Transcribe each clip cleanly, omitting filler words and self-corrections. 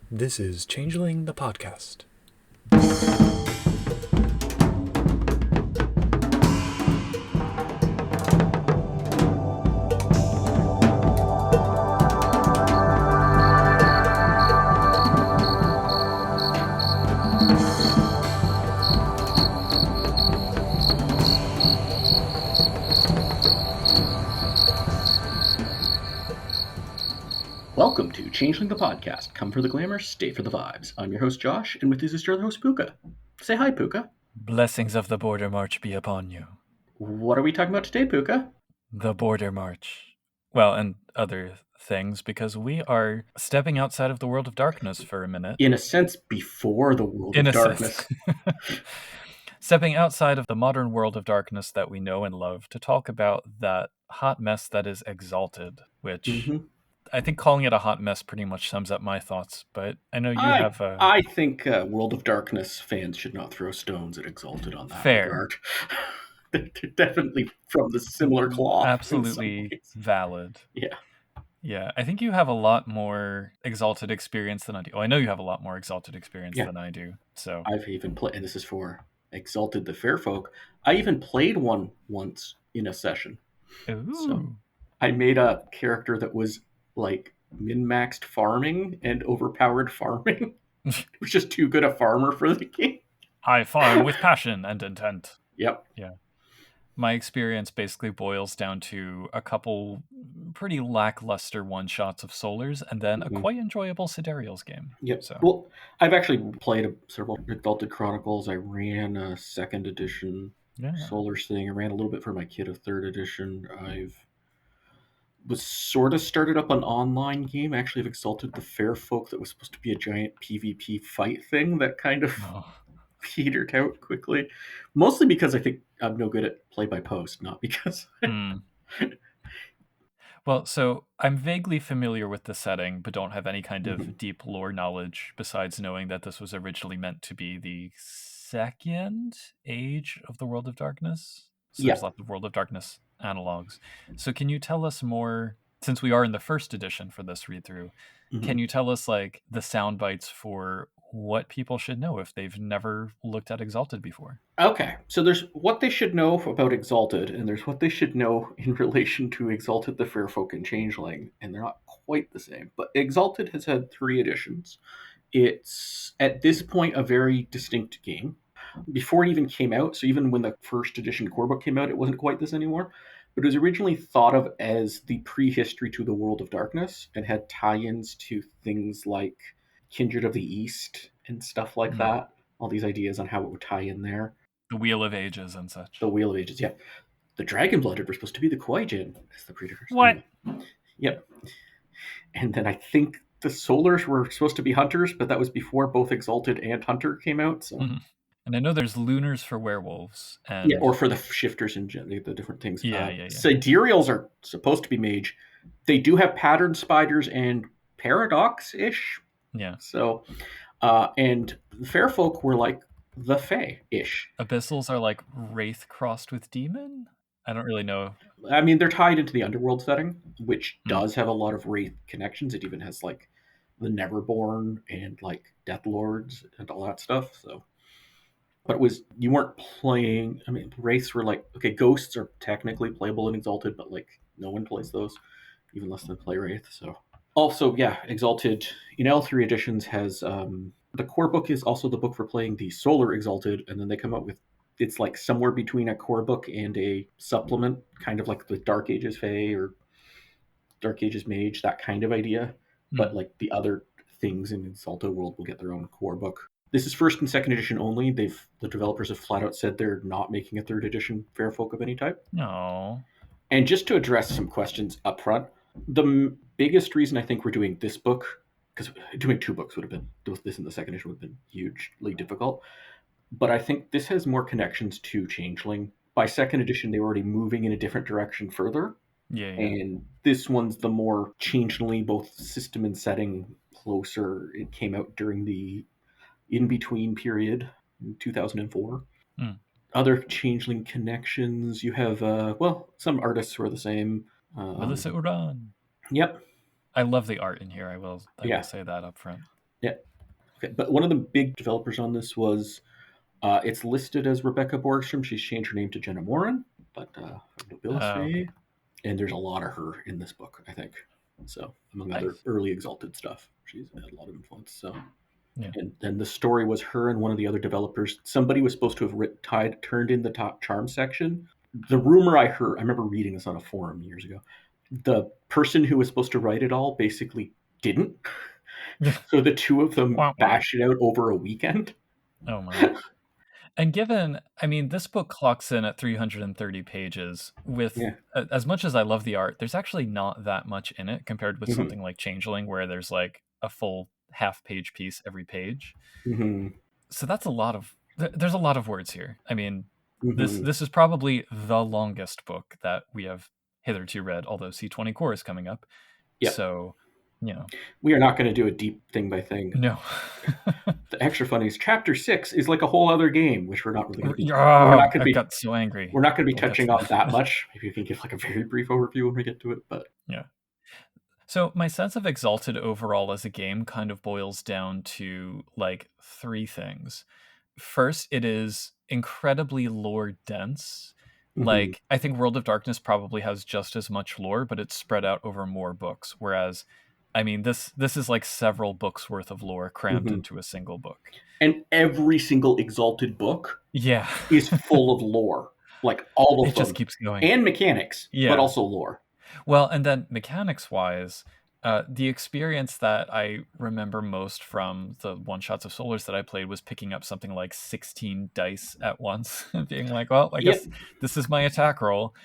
This is Changeling the podcast. Welcome to Changeling the podcast. Come for the glamour, stay for the vibes. I'm your host Josh, and with us is your other host Puka. Say hi, Puka. Blessings of the Border March be upon you. What are we talking about today, Puka? The Border March. Well, and other things, because we are stepping outside of the world of darkness for a minute. In a sense, before the world In of a sense. darkness. Stepping outside of the modern world of darkness that we know and love to talk about that hot mess that is Exalted, which I think calling it a hot mess pretty much sums up my thoughts, but I know you have a... I think World of Darkness fans should not throw stones at Exalted on that regard. They're definitely from the similar cloth. Absolutely valid. Yeah. Yeah, I think you have a lot more Exalted experience than I do. Oh, I know you have a lot more Exalted experience than I do. So I've even played, and this is for Exalted the Fair Folk. I even played one once in a session. Ooh. So I made a character that was like min-maxed farming and overpowered farming. It was just too good a farmer for the game. I farm with passion and intent. Yep. Yeah. My experience basically boils down to a couple pretty lackluster one-shots of Solars and then a quite enjoyable Sidereal's game. Yep. So. Well, I've actually played several Exalted Chronicles. I ran a 2nd edition Solars thing. I ran a little bit for my kid of 3rd edition. Was sort of started up an online game, actually, of Exalted the Fair Folk that was supposed to be a giant PvP fight thing that kind of petered out quickly. Mostly because I think I'm no good at play-by-post, not because... Well, so I'm vaguely familiar with the setting, but don't have any kind of deep lore knowledge besides knowing that this was originally meant to be the 2nd age of the World of Darkness. So there's lots of World of Darkness analogs. So can you tell us more, since we are in the 1st edition for this read-through, can you tell us like the sound bites for what people should know if they've never looked at Exalted before? Okay, so there's what they should know about Exalted, and there's what they should know in relation to Exalted the Fair Folk and Changeling, and they're not quite the same. But Exalted has had 3 editions. It's, at this point, a very distinct game. Before it even came out, so even when the 1st edition core book came out, it wasn't quite this anymore. But it was originally thought of as the prehistory to the World of Darkness and had tie-ins to things like Kindred of the East and stuff like that. All these ideas on how it would tie in there. The Wheel of Ages and such. The Wheel of Ages, yeah. The Dragon-Blooded were supposed to be the Kuai-Jin as the predators. What? Yep. And then I think the Solars were supposed to be Hunters, but that was before both Exalted and Hunter came out. So. And I know there's Lunars for werewolves. And... yeah, or for the shifters and the different things. Yeah. Sidereals are supposed to be mage. They do have pattern spiders and paradox-ish. Yeah. So, and the fair folk were like the Fae-ish. Abyssals are like Wraith crossed with Demon? I don't really know. I mean, they're tied into the underworld setting, which does have a lot of Wraith connections. It even has like the Neverborn and like Death Lords and all that stuff. So, but it was, you weren't playing, I mean, Wraiths were like, okay, Ghosts are technically playable in Exalted, but like no one plays those, even less than play Wraith. So also, yeah, Exalted in L3 editions has the core book is also the book for playing the Solar Exalted, and then they come out with, it's like somewhere between a core book and a supplement, kind of like the Dark Ages Fae or Dark Ages Mage, that kind of idea. But like the other things in Exalted world will get their own core book. This is 1st and 2nd edition only. The developers have flat out said they're not making a 3rd edition Fair Folk of any type. No. And just to address some questions up front, the biggest reason I think we're doing this book, because doing 2 books would have been, this in the 2nd edition would have been hugely difficult, but I think this has more connections to Changeling. By 2nd edition, they were already moving in a different direction further. Yeah. And this one's the more Changeling, both system and setting, closer. It came out during the in-between period in 2004. Other Changeling connections, you have, some artists who are the same. Melissa Uran. Yep. I love the art in here. I will say that up front. Yeah. Okay. But one of the big developers on this was it's listed as Rebecca Borgstrom. She's changed her name to Jenna Moran, but Okay. nobility. And there's a lot of her in this book, I think. So among other Nice. early Exalted stuff, she's had a lot of influence. So Yeah. and then the story was her and one of the other developers. Somebody was supposed to have turned in the top charm section. The rumor I heard, I remember reading this on a forum years ago. The person who was supposed to write it all basically didn't. So the two of them Wah, wah. bashed it out over a weekend. Oh my. And given, I mean, this book clocks in at 330 pages with, Yeah. as much as I love the art, there's actually not that much in it compared with Mm-hmm. something like Changeling, where there's like a full half-page piece every page. Mm-hmm. So that's a lot of, there's a lot of words here. I mean, Mm-hmm. this is probably the longest book that we have hitherto read, although C20 Core is coming up. Yep. So, you know, We are not going to do a deep thing by thing. no. The extra funny is Chapter 6 is like a whole other game, which we're not really going to be. I got so angry. We're not going to be We'll get touching to on that. that much. Maybe we can give like a very brief overview when we get to it. But Yeah. So my sense of Exalted overall as a game kind of boils down to like three things. First, it is incredibly lore dense. mm-hmm. Like, I think World of Darkness probably has just as much lore, but it's spread out over more books. Whereas, I mean, this is like several books worth of lore crammed Mm-hmm. into a single book. And every single Exalted book Yeah. is full of lore, like all of It just them, keeps going. and mechanics, but Yeah. also lore. Well, and then mechanics wise, the experience that I remember most from the one shots of Solars that I played was picking up something like 16 dice at once and being like, well, I Yep. guess this is my attack roll.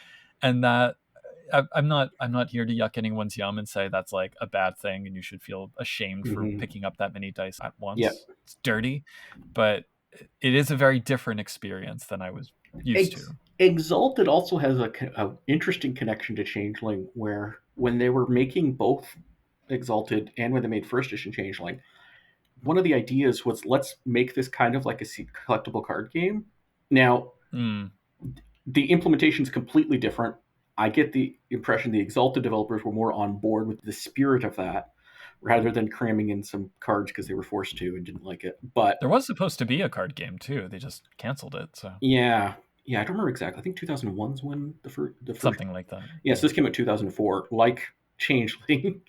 And that I'm not here to yuck anyone's yum and say that's like a bad thing and you should feel ashamed for Mm-hmm. picking up that many dice at once. Yep. It's dirty, but it is a very different experience than I was used to. Exalted also has a interesting connection to Changeling, where when they were making both Exalted and when they made first edition Changeling, one of the ideas was let's make this kind of like a collectible card game. Now, the implementation is completely different. I get the impression the Exalted developers were more on board with the spirit of that rather than cramming in some cards because they were forced to and didn't like it. But there was supposed to be a card game too. They just canceled it. So yeah, I don't remember exactly. I think 2001's when the first something like that. Yeah, so this came out 2004. Like Changeling,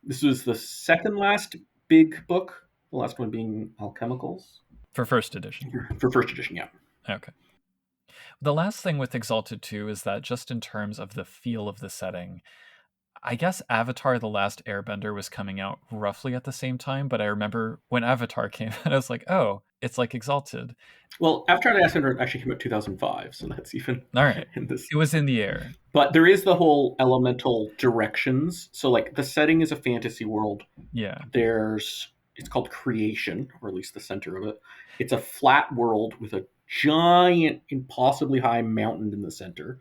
this was the second last big book. The last one being Alchemicals for first edition. For first edition, yeah. Okay. The last thing with Exalted 2 is that just in terms of the feel of the setting, I guess Avatar The Last Airbender was coming out roughly at the same time, but I remember when Avatar came out, I was like, oh, it's like Exalted. Well, Avatar The Last Airbender actually came out 2005, so that's even all right. In this. It was in the air. But there is the whole elemental directions. So like the setting is a fantasy world. Yeah. It's called Creation, or at least the center of it. It's a flat world with a giant, impossibly high mountain in the center.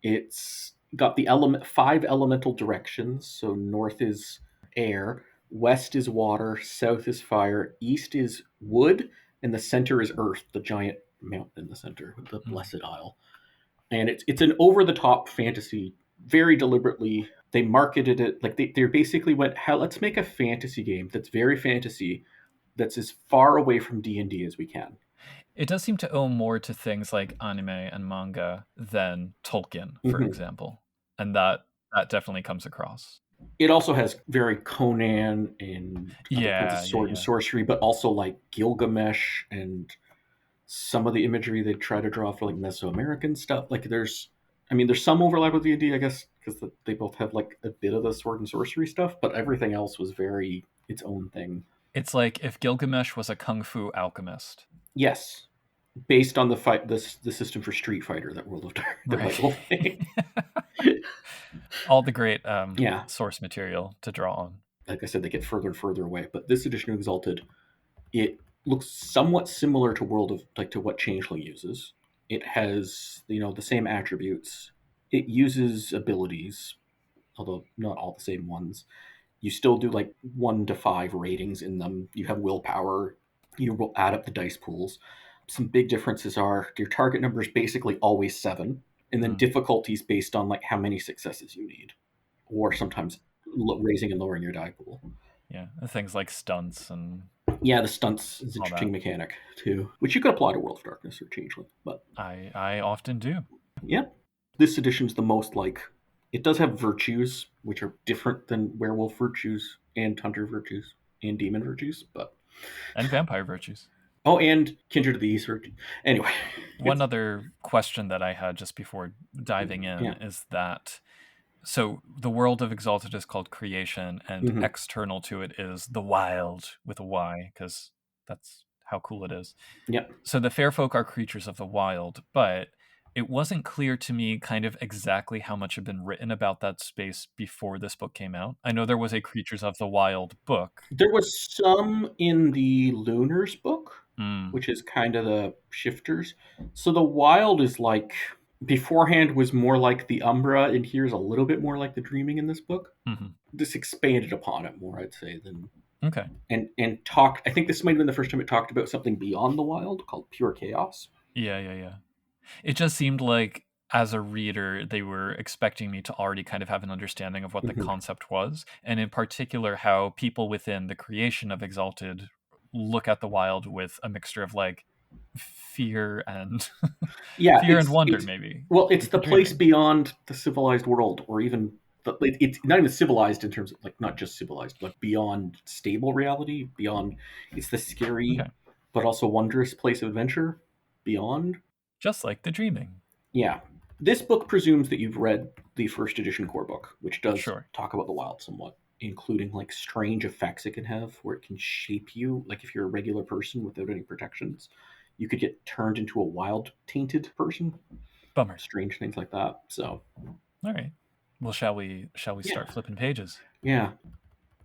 It's got the 5 elemental directions. So north is air, west is water, south is fire, east is wood, and the center is earth, the giant mountain in the center with the Blessed Isle. And it's an over-the-top fantasy. Very deliberately, they marketed it like they basically went, let's make a fantasy game that's very fantasy, that's as far away from D&D as we can. It does seem to owe more to things like anime and manga than Tolkien, for example. And that definitely comes across. It also has very Conan and other kinds of sword and sorcery, but also like Gilgamesh and some of the imagery they try to draw for like Mesoamerican stuff. Like there's some overlap with D&D, I guess, because they both have like a bit of the sword and sorcery stuff, but everything else was very its own thing. It's like if Gilgamesh was a kung fu alchemist. Yes, based on the system for Street Fighter that World of Darkness. Right. All the great source material to draw on. Like I said, they get further and further away. But this edition of Exalted, it looks somewhat similar to to what Changeling uses. It has the same attributes. It uses abilities, although not all the same ones. You still do like 1 to 5 ratings in them. You have willpower. You will add up the dice pools. Some big differences are your target number is basically always 7, and then difficulties based on like how many successes you need, or sometimes raising and lowering your die pool. Yeah, things like stunts and Yeah, the stunts is an all interesting that. mechanic too, which you could apply to World of Darkness or Changeling. But I often do. yeah, this edition's the most like it does have virtues which are different than werewolf virtues and hunter virtues and demon virtues, but And vampire virtues. oh, and kindred of the east virtues. Anyway, One it's other question that I had just before diving in yeah. is that so the world of Exalted is called creation, and Hmm. external to it is the Wyld with a Y, because that's how cool it is. Yeah. So the fair folk are creatures of the wild, but it wasn't clear to me kind of exactly how much had been written about that space before this book came out. I know there was a Creatures of the Wild book. There was some in the Lunars book, Mm, which is kind of the shifters. So the wild is like beforehand was more like the Umbra, and here's a little bit more like the Dreaming in this book. hmm. This expanded upon it more, I'd say, than Okay. and talked. I think this might have been the first time it talked about something beyond the wild called pure chaos. Yeah, yeah, yeah. It just seemed like as a reader, they were expecting me to already kind of have an understanding of what the Hmm. concept was, and in particular, how people within the creation of Exalted look at the wild with a mixture of like fear and Yeah, fear and it's wonder, it's maybe well, it's like the the place dreaming. beyond the civilized world, or even it's not even civilized in terms of like not just civilized, but beyond stable reality. Beyond, it's the scary Okay, but also wondrous place of adventure. Beyond, just like the dreaming. yeah. This book presumes that you've read the first edition core book, which does Sure, talk about the wild somewhat, including like strange effects it can have, where it can shape you. Like if you're a regular person without any protections, you could get turned into a wild tainted person, bummer. strange things like that. So All right. Well, shall we yeah, start flipping pages? yeah.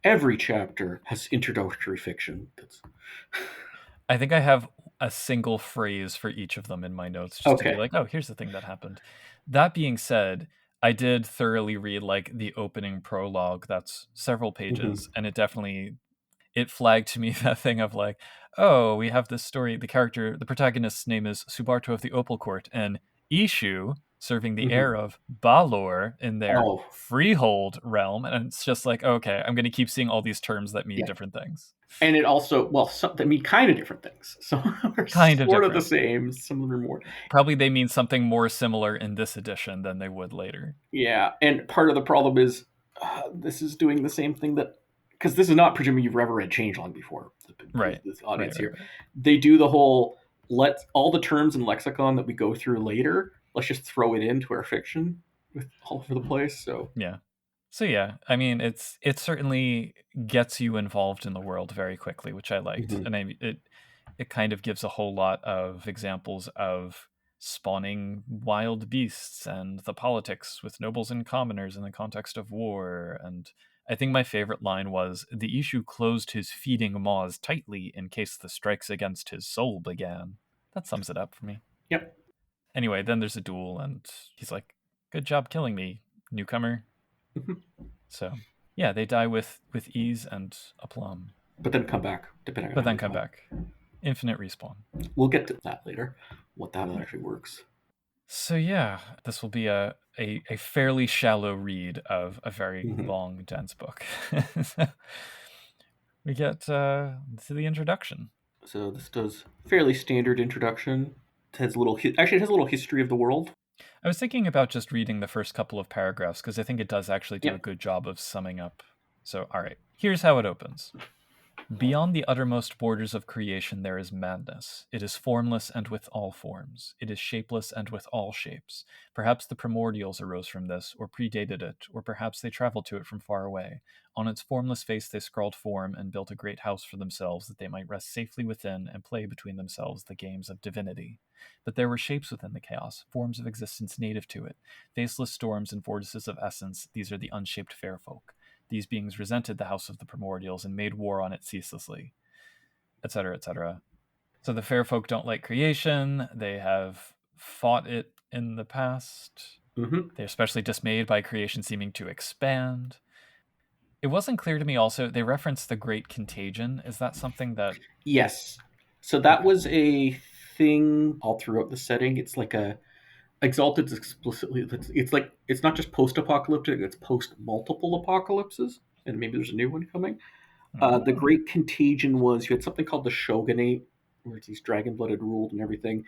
Every chapter has introductory fiction. That's I think I have a single phrase for each of them in my notes just to be okay. like, oh, here's the thing that happened. That being said, I did thoroughly read like the opening prologue that's several Hmm. pages, and it flagged to me that thing of like, oh, we have this story. The protagonist's name is Subarto of the Opal Court, and Ishu serving the Hmm. heir of Balor in their Oh, freehold realm. And it's just like, okay, I'm going to keep seeing all these terms that mean yeah. different things. And it also, well, some, I mean, kind of different things. Some of them are Kind of sort of the different. same. Some of them are more. Probably they mean something more similar in this edition than they would later. Yeah. And part of the problem is this is doing the same thing that, because this is not presuming you've ever read Changeling before, Right. this Right, audience right, here. right. They do the whole, let all the terms and lexicon that we go through later, let's just throw it into our fiction with all over the place. So, Yeah. So yeah, I mean, it certainly gets you involved in the world very quickly, which I liked, mhm. and it kind of gives a whole lot of examples of spawning wild beasts and the politics with nobles and commoners in the context of war. And I think my favorite line was, "The issue closed his feeding maws tightly in case the strikes against his soul began." That sums it up for me. Yep. Anyway, then there's a duel, and he's like, "Good job killing me, newcomer." Mhm. So yeah, they die with ease and aplomb, But then come back, depending on but how then you come die. back. Infinite respawn. We'll get to that later, what that Yeah. actually works. So yeah, this will be a fairly shallow read of a very Hmm. long, dense book. So we get to the introduction. So this does fairly standard introduction. It has a little, actually, it has a little history of the world. I was thinking about just reading the first couple of paragraphs because I think it does actually do a Yep. good job of summing up. So, all right, here's how it opens. Beyond the uttermost borders of creation there is madness. It is formless and with all forms. It is shapeless and with all shapes. Perhaps the primordials arose from this, or predated it, or perhaps they traveled to it from far away. On its formless face they scrawled form and built a great house for themselves that they might rest safely within and play between themselves the games of divinity. But there were shapes within the chaos, forms of existence native to it. Faceless storms and vortices of essence, these are the unshaped fair folk. These beings resented the house of the primordials and made war on it ceaselessly, etc., etc. So the fair folk don't like creation. They have fought it in the past. Hmm. They're especially dismayed by creation seeming to expand. It wasn't clear to me also, they referenced the Great Contagion. Is that something that. Yes. So that Okay. was a thing all throughout the setting. It's like a Exalted's explicitly. It's like it's not just post-apocalyptic. It's post multiple apocalypses, and maybe there's a new one coming. The Mm. Great Contagion was you had something called the Shogunate, where it's these dragon blooded ruled and everything.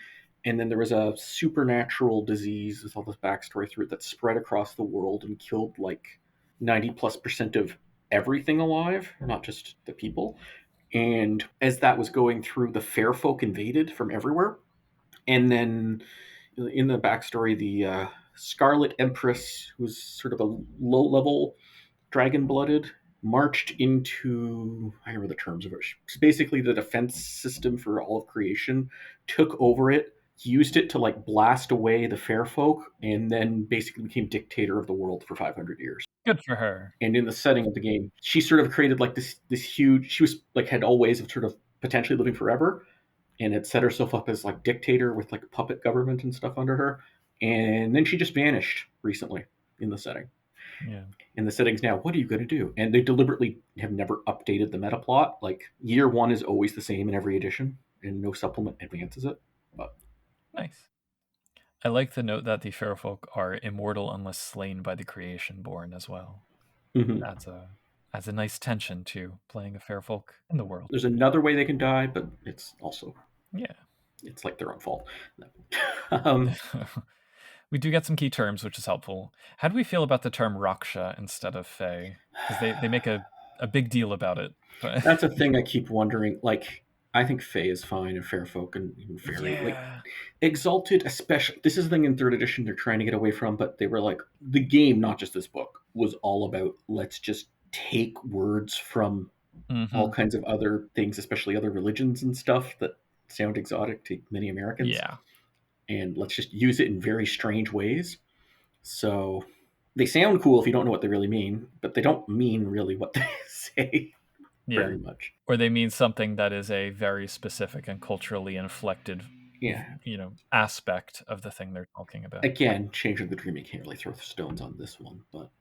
And then there was a supernatural disease with all this backstory through it that spread across the world and killed like 90+% of everything alive, not just the people. And as that was going through, the fair folk invaded from everywhere. And then in the backstory, the Scarlet Empress, who was sort of a low level dragon blooded, marched into, I remember the terms of it. Basically, the defense system for all of creation, took over it, used it to like blast away the fair folk, and then basically became dictator of the world for 500 years. Good for her. And in the setting of the game, she sort of created like this huge. She was like had all ways of sort of potentially living forever, and had set herself up as like dictator with like puppet government and stuff under her. And then she just vanished recently in the setting. Yeah. In the settings now, what are you going to do? And they deliberately have never updated the meta plot. Like year one is always the same in every edition, and no supplement advances it. But Nice. I like the note that the Fairfolk are immortal unless slain by the creation born as well. mhm. Adds a nice tension to playing a Fairfolk in the world. There's another way they can die, but it's also Yeah. it's like their own fault. um, We do get some key terms, which is helpful. How do we feel about the term Raksha instead of Fae? Because they make a big deal about it. But that's a thing I keep wondering. Like, I think Fae is fine and Fair Folk and even Fairy. Like, yeah. Exalted, especially. This is the thing in third edition they're trying to get away from, but they were like, the game, not just this book, was all about let's just take words from all Hmm. kinds of other things, especially other religions and stuff that sound exotic to many Americans, Yeah. and let's just use it in very strange ways. So they sound cool if you don't know what they really mean, but they don't mean really what they say Yeah. very much. Or they mean something that is a very specific and culturally inflected, Yeah. aspect of the thing they're talking about. Like, Again, Change of the Dream, you can't really throw stones on this one, but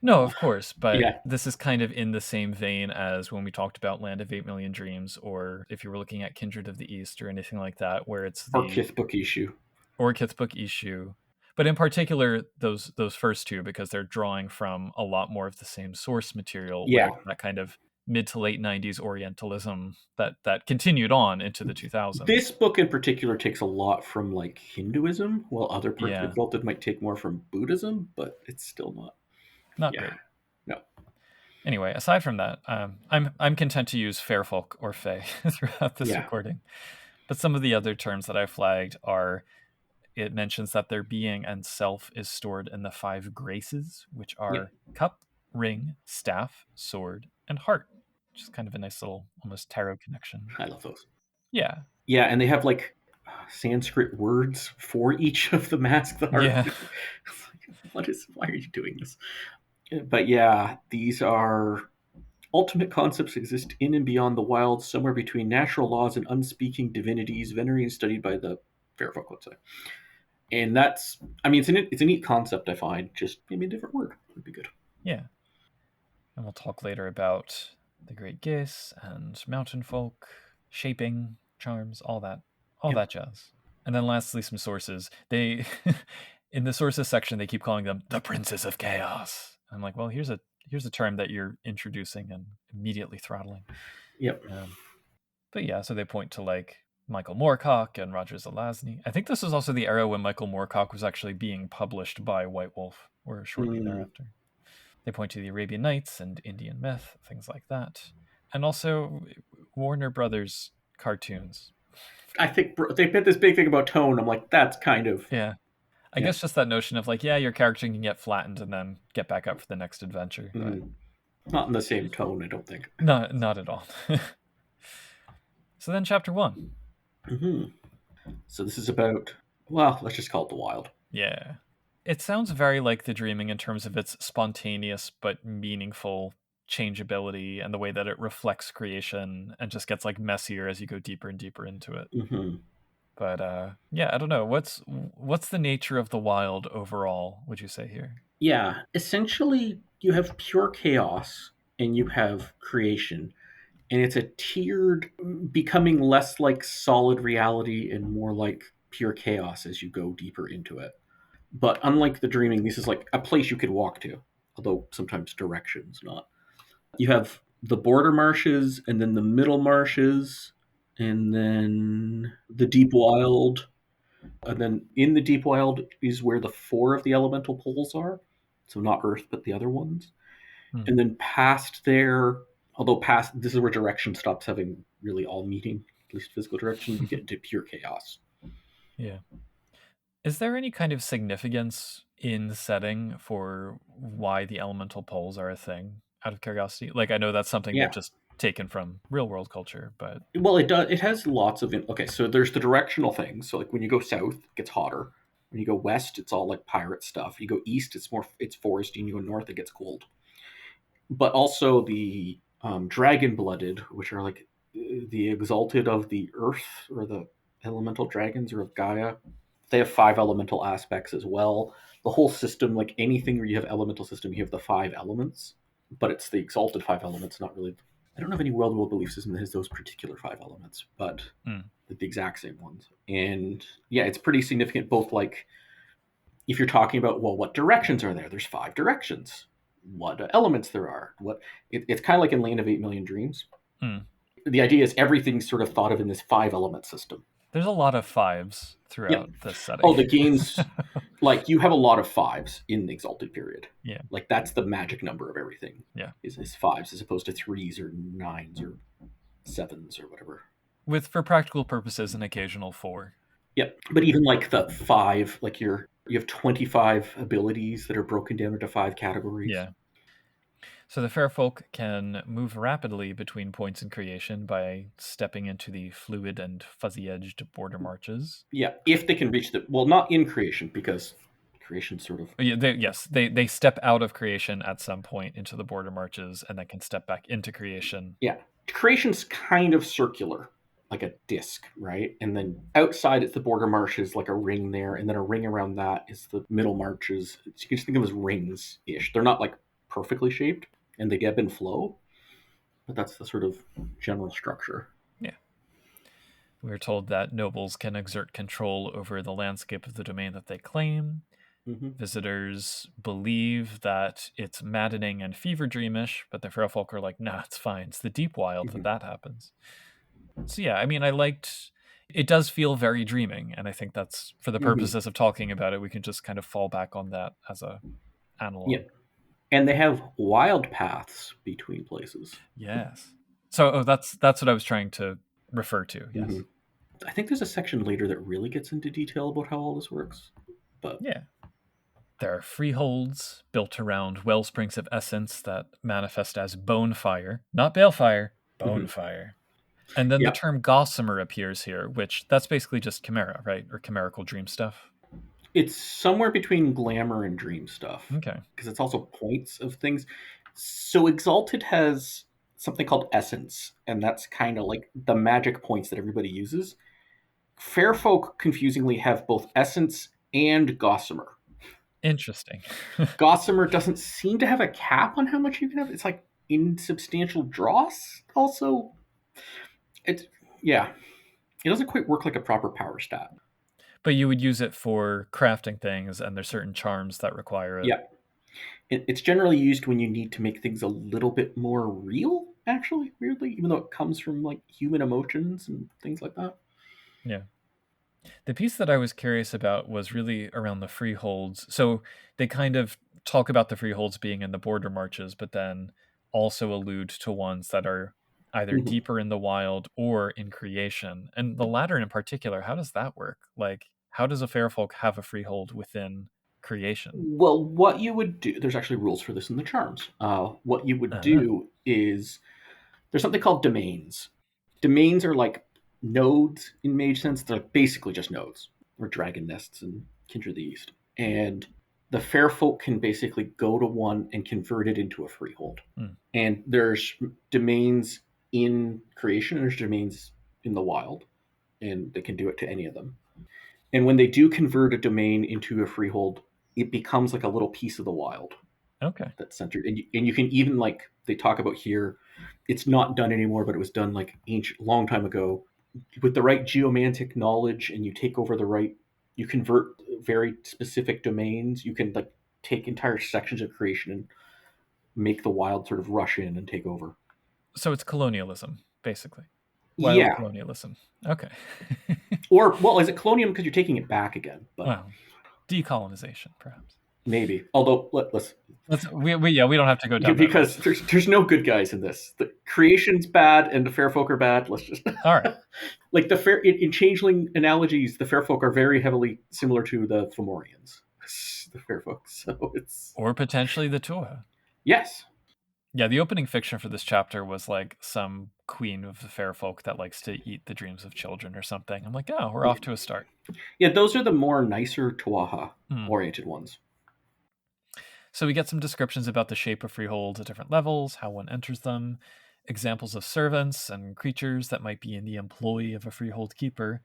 no, of course, but yeah. this is kind of in the same vein as when we talked about Land of 8 Million Dreams, or if you were looking at Kindred of the East or anything like that, where it's Or the Kith Book issue. or Kith Book issue. But in particular, those first two, because they're drawing from a lot more of the same source material, where Yeah. it's that kind of mid to late '90s Orientalism that continued on into the 2000s. This book in particular takes a lot from like Hinduism, while other parts of Yeah, Exalted might take more from Buddhism, but it's still not. not Yeah. great. No. Anyway, aside from that, I'm content to use Fairfolk or Fae throughout this Yeah. recording. But some of the other terms that I flagged are, it mentions that their being and self is stored in the five graces, which Yep. are cup, ring, staff, sword, and heart, which is kind of a nice little almost tarot connection. I love those. Yeah. Yeah, and they have like Sanskrit words for each of the masked art. Yeah. Why are you doing this? But yeah, these are ultimate concepts exist in and beyond the wild, somewhere between natural laws and unspeaking divinities, venerated and studied by the fair folk, let's say. And that's, I mean, it's a neat concept, I find. Just maybe a different word would be good. Yeah. And we'll talk later about the Great Geese and mountain folk, shaping, charms, all Yep. that jazz. And then lastly, some sources. They in the sources section they keep calling them the Princes of Chaos. I'm like, well, here's a term that you're introducing and immediately throttling. Yep. But yeah, so they point to like Michael Moorcock and Roger Zelazny. I think this was also the era when Michael Moorcock was actually being published by White Wolf, or shortly thereafter. They point to the Arabian Nights and Indian myth, things like that. And also Warner Brothers cartoons. I think they put this big thing about tone. I'm like, that's kind of, Yeah. I yeah. guess just that notion of like, yeah, your character can get flattened and then get back up for the next adventure. But Not in the same tone, I don't think. not at all. So then chapter 1. Mm-hmm. So this is about, well, let's just call it the Wyld. Yeah. It sounds very like The Dreaming in terms of its spontaneous but meaningful changeability and the way that it reflects creation and just gets like messier as you go deeper and deeper into it. Mm-hmm. But yeah, I don't know. What's the nature of the Wyld overall, would you say here? Yeah, essentially, you have pure chaos and you have creation, and it's a tiered, becoming less like solid reality and more like pure chaos as you go deeper into it. But unlike the dreaming, this is like a place you could walk to, although sometimes directions not. You have the border marshes, and then the middle marshes, and then the deep wild. And then in the deep wild is where the 4 of the elemental poles are. So not Earth, but the other ones. Hmm. And then past there, although past, this is where direction stops having really all meaning, at least physical direction, you get into pure chaos. Yeah. Is there any kind of significance in the setting for why the elemental poles are a thing out of curiosity? Like, I know that's something they've Yeah. just taken from real world culture, but Well, it does. It has lots of. Okay, so there's the directional things. So like when you go south, it gets hotter. When you go west, it's all like pirate stuff. You go east, it's foresty. And you go north, it gets cold. But also the dragon blooded, which are like the exalted of the earth, or the elemental dragons, or of Gaia. They have 5 elemental aspects as well. The whole system, like anything where you have elemental system, you have the 5 elements, but it's the exalted 5 elements, not really. I don't have any world rule belief system that has those particular 5 elements, but the exact same ones. And yeah, it's pretty significant. Both like if you're talking about, well, what directions are there? There's 5 directions. What elements there are? It's kind of like in Land of 8 Million Dreams. The idea is everything's sort of thought of in this 5 element system. there's a lot of 5s Yeah. throughout this setting. Oh, the game's like you have a lot of 5s in the Exalted period. Yeah. Like that's the magic number of everything. Yeah. Is 5s as opposed to 3s or 9s or 7s or whatever. With, for practical purposes, an occasional 4. Yep. But even like the 5, like you have 25 abilities that are broken down into 5 categories. Yeah. So the fair folk can move rapidly between points in creation by stepping into the fluid and fuzzy-edged border marches. Yeah, if they can reach well, not in creation, because creation sort of. Yeah, they step out of creation at some point into the border marches, and then can step back into creation. Yeah, creation's kind of circular, like a disc, right? And then outside it's the border marshes, like a ring there, and then a ring around that is the middle marches. You can just think of them as rings-ish. They're not like perfectly shaped, and they ebb and flow, but that's the sort of general structure. Yeah. We're told that nobles can exert control over the landscape of the domain that they claim. Mm-hmm. Visitors believe that it's maddening and fever dreamish, but the fair folk are like, nah, it's fine. It's the deep wild that happens. So yeah, I mean, it does feel very dreaming, and I think that's, for the purposes of talking about it, we can just kind of fall back on that as a analog. Yeah. And they have wild paths between places. Yes. So that's what I was trying to refer to. Yes. I think there's a section later that really gets into detail about how all this works. But yeah. There are freeholds built around wellsprings of essence that manifest as bone fire, not balefire, bone fire. And then the term gossamer appears here, which that's basically just chimera, right? Or chimerical dream stuff. It's somewhere between glamour and dream stuff. Okay. Because it's also points of things. So Exalted has something called essence, and that's kind of like the magic points that everybody uses. Fair folk confusingly have both essence and gossamer. Interesting. Gossamer doesn't seem to have a cap on how much you can have. It's like insubstantial dross also. It doesn't quite work like a proper power stat. But you would use it for crafting things, and there's certain charms that require it. Yeah. It's generally used when you need to make things a little bit more real, actually, weirdly, even though it comes from like human emotions and things like that. Yeah. The piece that I was curious about was really around the freeholds. So they kind of talk about the freeholds being in the border marches, but then also allude to ones that are either deeper in the wild or in creation. And the latter in particular, how does that work? Like, how does a fairfolk have a freehold within creation? Well, what you would do, there's actually rules for this in the charms. What you would do is there's something called domains. Domains are like nodes in mage sense. They're basically just nodes, or dragon nests in Kindred of the East. And the fair folk can basically go to one and convert it into a freehold. And there's domains in creation, and there's domains in the wild, and they can do it to any of them. And when they do convert a domain into a freehold, it becomes like a little piece of the wild. Okay. That's centered. And you can even, like they talk about here, it's not done anymore, but it was done like long time ago. With the right geomantic knowledge, and you take over you convert very specific domains, you can like take entire sections of creation and make the wild sort of rush in and take over. So it's colonialism, basically. Wyld Yeah. colonialism. Okay. Or, well, is it colonialism because you're taking it back again? But Well, decolonization, perhaps. maybe. Although, let's We don't have to go down that because road. there's no good guys in this. The creation's bad and the fair folk are bad. Let's just All right. like the fair in changeling analogies, the fair folk are very heavily similar to the Fomorians. The fair folk. So it's Or potentially the Tua. yes. Yeah, the opening fiction for this chapter was like some queen of the fair folk that likes to eat the dreams of children or something. I'm like, oh, we're off to a start. Yeah, those are the more nicer Tuaha oriented ones. So we get some descriptions about the shape of freeholds at different levels, how one enters them, examples of servants and creatures that might be in the employ of a freehold keeper.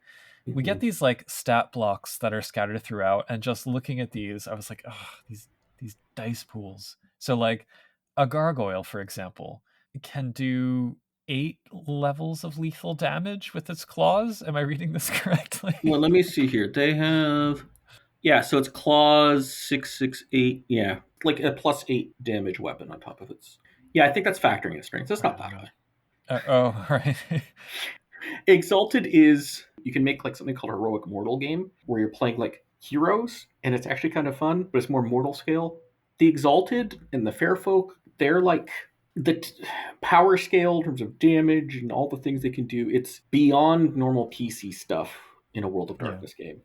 We get these like stat blocks that are scattered throughout, and just looking at these, I was like, oh, these dice pools. So like a gargoyle, for example, can do 8 levels of lethal damage with its claws. Am I reading this correctly? Well, let me see here. They have so it's claws 6, 6, 8. Yeah, like a +8 damage weapon on top of it. Yeah, I think that's factoring in strength. That's not that high. Oh, right. Exalted is you can make like something called a heroic mortal game where you're playing like heroes, and it's actually kind of fun, but it's more mortal scale. The Exalted and the Fair Folk, they're like the power scale in terms of damage and all the things they can do. It's beyond normal PC stuff in a World of Darkness game.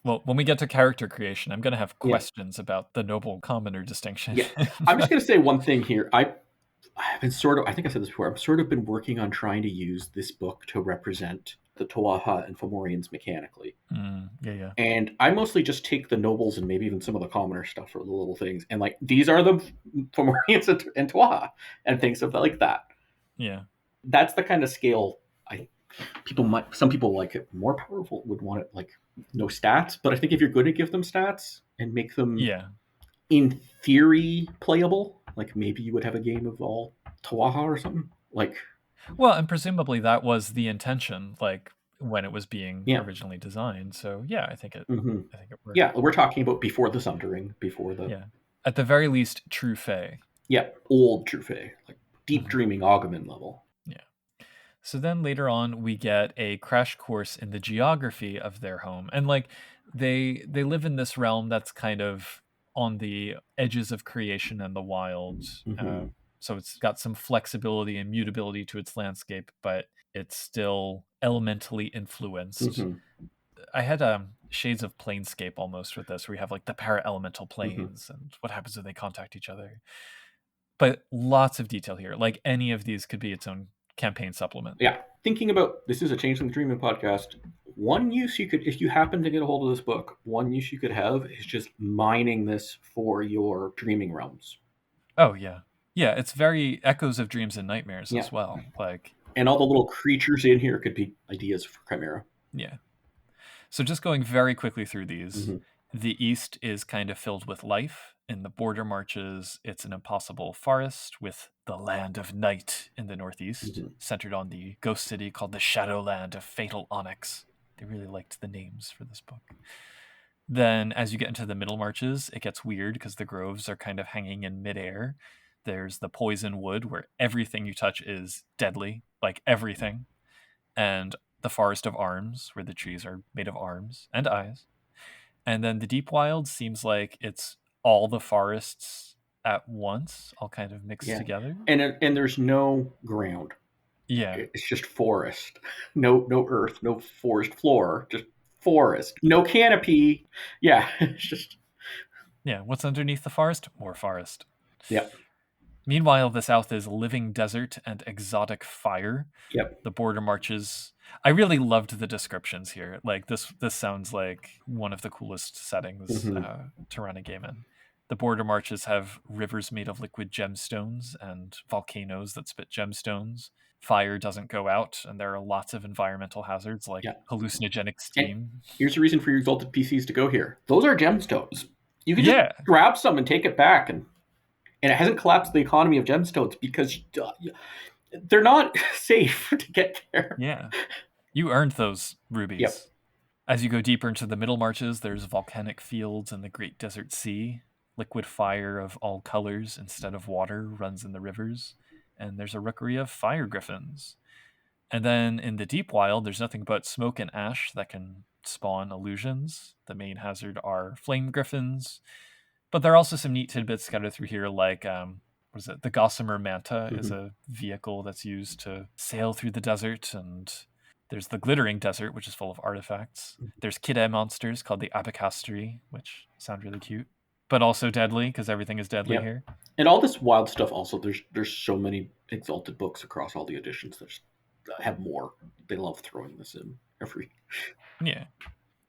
Well, when we get to character creation, I'm going to have questions about the noble commoner distinction. Yeah, I'm just going to say one thing here. I've been I think I said this before, I've sort of been working on trying to use this book to represent the Tuaha and Fomorians mechanically. Yeah. And I mostly just take the nobles and maybe even some of the commoner stuff for the little things. And like, these are the Fomorians and Tuaha and things like that. Yeah. That's the kind of scale some people like it more powerful, would want it like no stats. But I think if you're going to give them stats and make them in theory playable, like maybe you would have a game of all Tuaha or something like. Well, and presumably that was the intention, like when it was being originally designed. So yeah, I think it worked. Yeah, we're talking about before the Sundering, before the at the very least, true Fae. Yeah, old true Fae, like deep dreaming Ogman level. Yeah. So then later on, we get a crash course in the geography of their home, and like they live in this realm that's kind of on the edges of creation and the wild. So it's got some flexibility and mutability to its landscape, but it's still elementally influenced. I had shades of Planescape almost with this, where you have like the para-elemental planes and what happens when they contact each other. But lots of detail here. Like any of these could be its own campaign supplement. Yeah. Thinking about this is a Changeling Dreaming podcast. One use you could, if you happen to get a hold of this book, one use you could have is just mining this for your dreaming realms. Oh yeah. Yeah, it's very echoes of dreams and nightmares as well. Like, and all the little creatures in here could be ideas for Chimera. Yeah. So just going very quickly through these, the east is kind of filled with life. In the border marches, it's an impossible forest with the land of night in the northeast, centered on the ghost city called the Shadowland of Fatal Onyx. They really liked the names for this book. Then as you get into the middle marches, it gets weird because the groves are kind of hanging in midair. There's the poison wood where everything you touch is deadly, like everything. And the forest of arms where the trees are made of arms and eyes. And then the deep wild seems like it's all the forests at once, all kind of mixed together. And there's no ground. Yeah. It's just forest. No earth, no forest floor, just forest. No canopy. Yeah, it's just... Yeah, what's underneath the forest? More forest. Yeah. Meanwhile, the south is living desert and exotic fire. Yep. The border marches. I really loved the descriptions here. Like this sounds like one of the coolest settings to run a game in. The border marches have rivers made of liquid gemstones and volcanoes that spit gemstones. Fire doesn't go out, and there are lots of environmental hazards like hallucinogenic steam. And here's the reason for your Exalted PCs to go here. Those are gemstones. You can just grab some and take it back, and it hasn't collapsed the economy of gemstones because they're not safe to get there. Yeah. You earned those rubies. Yep. As you go deeper into the middle marches, there's volcanic fields and the Great Desert Sea. Liquid fire of all colors instead of water runs in the rivers. and there's a rookery of fire griffins. And then in the deep wild, there's nothing but smoke and ash that can spawn illusions. The main hazard are flame griffins, but there are also some neat tidbits scattered through here, like what is it? The Gossamer Manta is a vehicle that's used to sail through the desert, and there's the Glittering Desert, which is full of artifacts. There's kid monsters called the Apicastri, which sound really cute, but also deadly because everything is deadly Yep. here. And all this wild stuff also, there's so many Exalted books across all the editions that have more. They love throwing this in every. Yeah.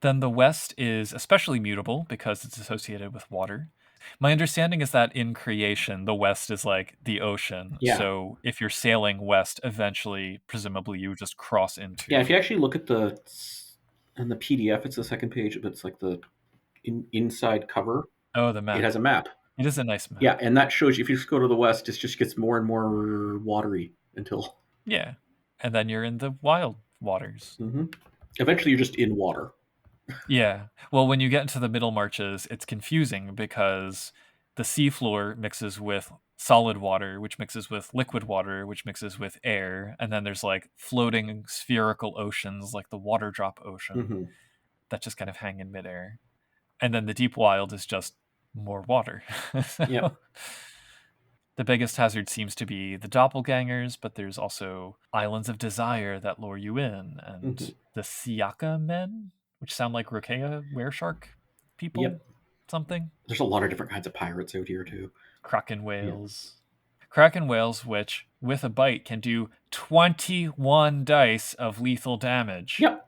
Then the West is especially mutable because it's associated with water. My understanding is that in creation, the West is like the ocean. Yeah. So if you're sailing west, eventually, presumably, you would just cross into. Yeah, if you actually look at in the PDF, it's the second page, but it's like the inside cover. Oh, the map. It has a map. It is a nice map. Yeah, and that shows you if you just go to the west, it just gets more and more watery until. Yeah, and then you're in the wild waters. Eventually, you're just in water. Yeah. Well, when you get into the middle marches, it's confusing because the seafloor mixes with solid water, which mixes with liquid water, which mixes with air, and then there's like floating spherical oceans like the water drop ocean that just kind of hang in midair. And then the deep wild is just more water. Yep. The biggest hazard seems to be the doppelgangers, but there's also islands of desire that lure you in, and the Siaka men, which sound like Rokea wereshark people. Yep. Something. There's a lot of different kinds of pirates out here too. Kraken whales. Yep. Kraken whales, which with a bite can do 21 dice of lethal damage. Yep.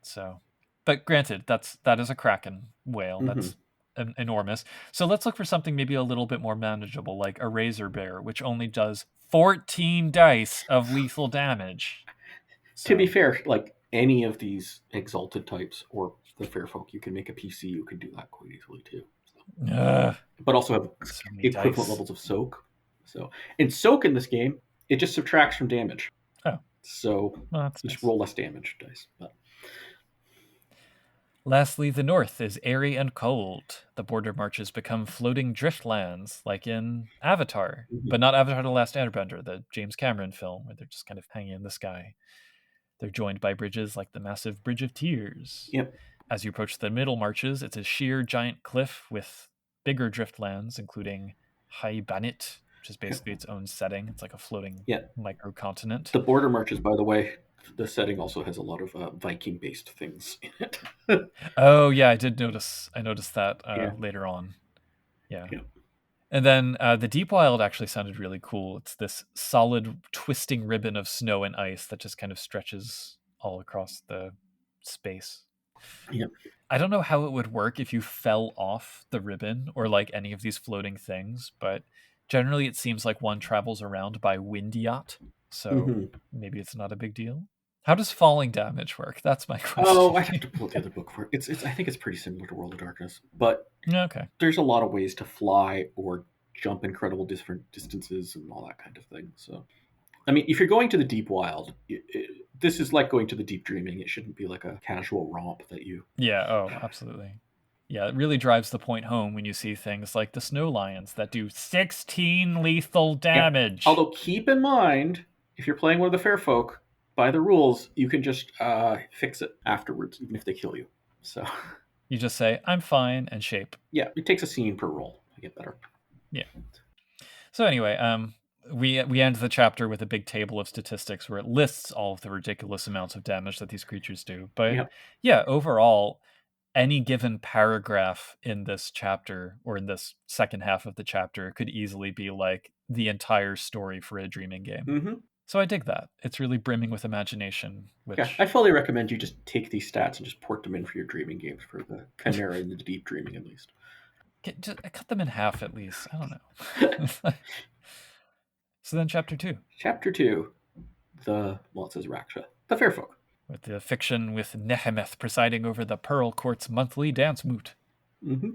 So, but granted, that is a Kraken whale. That's enormous. So let's look for something maybe a little bit more manageable, like a razor bear, which only does 14 dice of lethal damage. So. To be fair, like any of these Exalted types or the fair folk, you can make a PC, you can do that quite easily too. So. But also have equivalent dice. Levels of soak. So in soak in this game, it just subtracts from damage. Oh. So you just roll less damage dice. But. Lastly, the north is airy and cold. The border marches become floating driftlands, like in Avatar, but not Avatar The Last Airbender, the James Cameron film, where they're just kind of hanging in the sky. They're joined by bridges like the massive Bridge of Tears. Yep. As you approach the middle marches, it's a sheer giant cliff with bigger driftlands, including High Banit, which is basically its own setting. It's like a floating microcontinent. The border marches, by the way, the setting also has a lot of Viking-based things in it. Oh, yeah, I noticed that later on. Yeah. And then the Deep Wild actually sounded really cool. It's this solid twisting ribbon of snow and ice that just kind of stretches all across the space. Yep. I don't know how it would work if you fell off the ribbon or like any of these floating things, but generally it seems like one travels around by wind yacht. So maybe it's not a big deal. How does falling damage work? That's my question. Oh, I have to pull the other book for it. I think it's pretty similar to World of Darkness, but there's a lot of ways to fly or jump incredible different distances and all that kind of thing. So, I mean, if you're going to the Deep Wild, this is like going to the Deep Dreaming. It shouldn't be like a casual romp that you. Yeah. Oh, absolutely. Yeah, it really drives the point home when you see things like the snow lions that do 16 lethal damage. Yeah. Although keep in mind, if you're playing one of the fair folk, by the rules, you can just fix it afterwards, even if they kill you. So you just say, I'm fine, and shape. Yeah, it takes a scene per roll to get better. Yeah. So anyway, we end the chapter with a big table of statistics where it lists all of the ridiculous amounts of damage that these creatures do. But yeah, overall, any given paragraph in this chapter or in this second half of the chapter could easily be like the entire story for a dreaming game. So I dig that. It's really brimming with imagination. Which... Yeah, I fully recommend you just take these stats and just port them in for your dreaming games for the Chimera and the Deep Dreaming at least. Just cut them in half at least. I don't know. So then chapter 2. Chapter 2. It says Raksha. The Fair Folk. With the fiction with Nehemeth presiding over the Pearl Court's monthly dance moot. It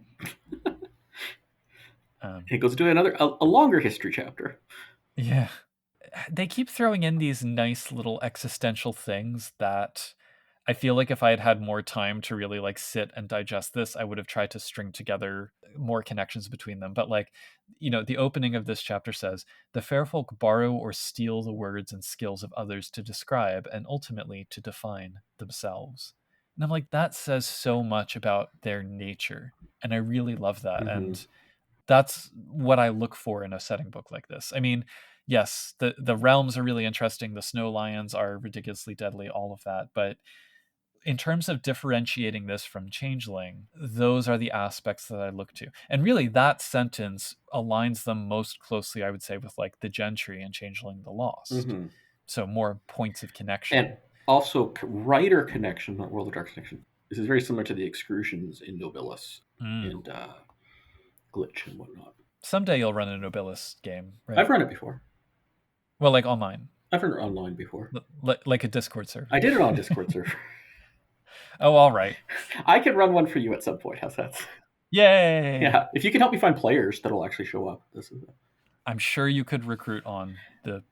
goes into a longer history chapter. Yeah. They keep throwing in these nice little existential things that I feel like if I had had more time to really like sit and digest this, I would have tried to string together more connections between them. But like, the opening of this chapter says, the fair folk borrow or steal the words and skills of others to describe and ultimately to define themselves. And I'm like, that says so much about their nature. And I really love that. Mm-hmm. And that's what I look for in a setting book like this. I mean, yes, the realms are really interesting. The snow lions are ridiculously deadly, all of that. But in terms of differentiating this from Changeling, those are the aspects that I look to. And really, that sentence aligns them most closely, I would say, with like the Gentry and Changeling the Lost. Mm-hmm. So more points of connection. And also, writer connection, not World of Darkness connection. This is very similar to the excursions in Nobilis and Glitch and whatnot. Someday you'll run a Nobilis game, right? I've run it before. Well, like online. I've run it online before. Like a Discord server. I did it on Discord server. Oh, all right. I could run one for you at some point. How's that? Yay! Yeah, if you can help me find players that'll actually show up. This is. I'm sure you could recruit on the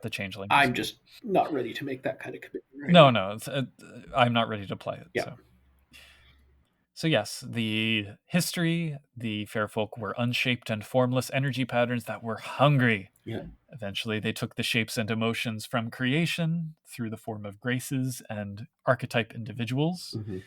Changeling. I'm just not ready to make that kind of commitment. Right no, now. no, I'm not ready to play it. Yeah. So yes, the history, the Fairfolk were unshaped and formless energy patterns that were hungry. Yeah. Eventually, they took the shapes and emotions from creation through the form of graces and archetype individuals. Mm-hmm.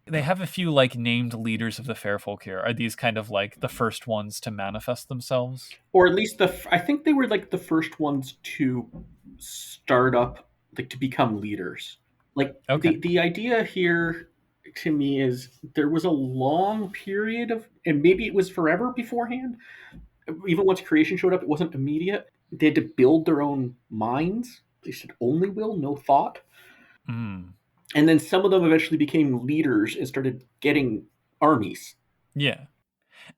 They have a few like named leaders of the Fairfolk here. Are these kind of like the first ones to manifest themselves? Or at least I think they were like the first ones to start up, like to become leaders. Like the idea here to me is there was a long period of, and maybe it was forever beforehand. Even once creation showed up, it wasn't immediate. They had to build their own minds. They said only will, no thought. Mm. And then some of them eventually became leaders and started getting armies. Yeah.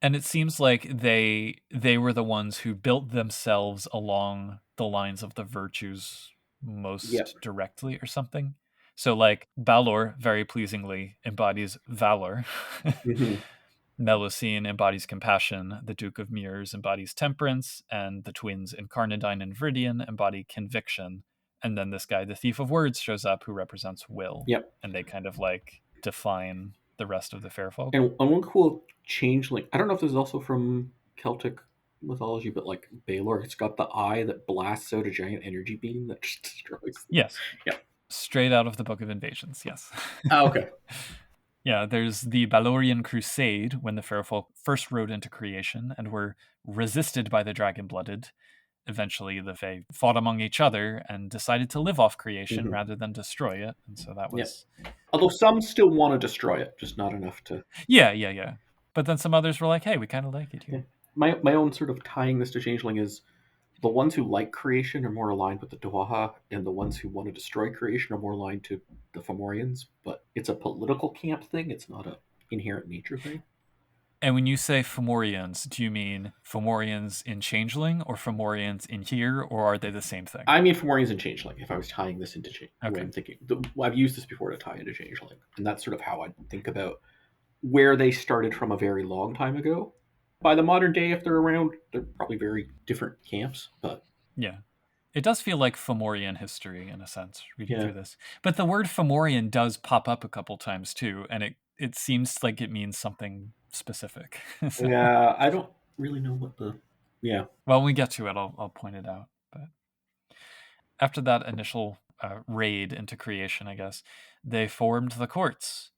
And it seems like they were the ones who built themselves along the lines of the virtues most directly or something. So like Balor very pleasingly embodies valor. Mm-hmm. Melusine embodies compassion, the Duke of Mirrors embodies temperance, and the twins Incarnadine and Viridian embody conviction. And then this guy, the Thief of Words, shows up who represents will. Yep. And they kind of like define the rest of the fair folk. And one cool changeling, I don't know if this is also from Celtic mythology, but like Balor, it's got the eye that blasts out a giant energy beam that just destroys them. Yes. Yeah. Straight out of the Book of Invasions, yes. Oh, okay. Yeah, there's the Balorian Crusade, when the Fairfolk first rode into creation and were resisted by the Dragon-Blooded. Eventually, the Fae fought among each other and decided to live off creation rather than destroy it. And so that was... Yeah. Although some still want to destroy it, just not enough to... Yeah. But then some others were like, hey, we kind of like it here. Yeah. My own sort of tying this to Changeling is the ones who like creation are more aligned with the Dwaha, and the ones who want to destroy creation are more aligned to the Fomorians. But it's a political camp thing. It's not an inherent nature thing. And when you say Fomorians, do you mean Fomorians in Changeling or Fomorians in here, or are they the same thing? I mean Fomorians in Changeling, if I was tying this into Changeling. Okay. I'm thinking, I've used this before to tie into Changeling, and that's sort of how I think about where they started from a very long time ago. By the modern day, if they're around, they're probably very different camps, but... Yeah. It does feel like Fomorian history in a sense, reading through this. But the word Fomorian does pop up a couple times too, and it seems like it means something specific. So. Yeah, I don't really know what the... Yeah. Well, when we get to it, I'll point it out. But after that initial raid into creation, I guess, they formed the courts.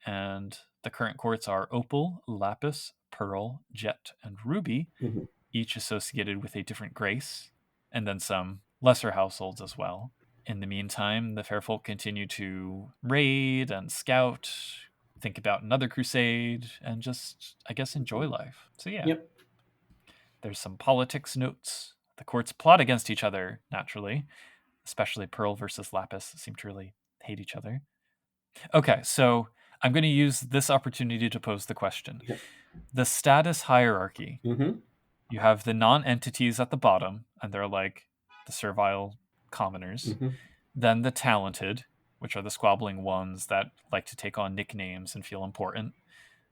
And the current courts are Opal, Lapis, Pearl, Jet, and Ruby, each associated with a different grace, and then some lesser households as well. In the meantime, the Fairfolk continue to raid and scout, think about another crusade, and just, I guess, enjoy life. So yeah. Yep. There's some politics notes. The courts plot against each other, naturally. Especially Pearl versus Lapis seem to really hate each other. Okay, so I'm going to use this opportunity to pose the question. Yep. The status hierarchy. You have the non-entities at the bottom, and they're like the servile commoners. Then the talented, which are the squabbling ones that like to take on nicknames and feel important.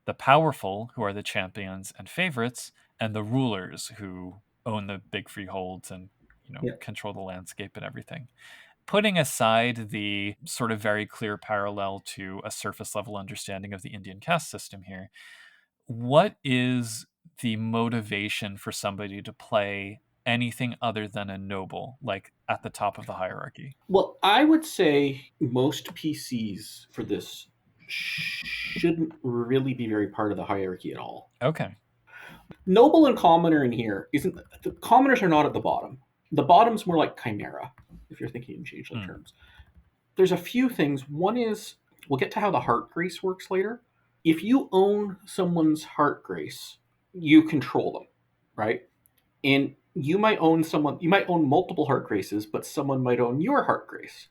The powerful, who are the champions and favorites, and the rulers, who own the big freeholds and control the landscape and everything. putting aside the sort of very clear parallel to a surface level understanding of the Indian caste system here, what is the motivation for somebody to play anything other than a noble, like at the top of the hierarchy? Well, I would say most PCs for this shouldn't really be very part of the hierarchy at all. Okay. Noble and commoner in here isn't the commoners are not at the bottom. The bottom's more like chimera, if you're thinking in changeling terms. There's a few things. One is we'll get to how the heart grace works later. If you own someone's heart grace, you control them, right? And you might own multiple heart graces, but someone might own your heart grace.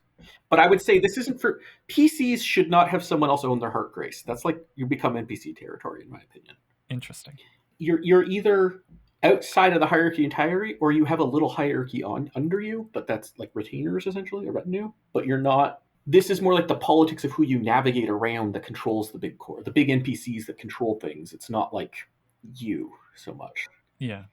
But I would say this isn't for PCs should not have someone else own their heart grace. That's like you become NPC territory, in my opinion. Interesting. You're either outside of the hierarchy entirely, or you have a little hierarchy on under you, but that's like retainers essentially, a retinue. But you're not. This is more like the politics of who you navigate around that controls the big core, the big NPCs that control things. It's not like you so much. Yeah.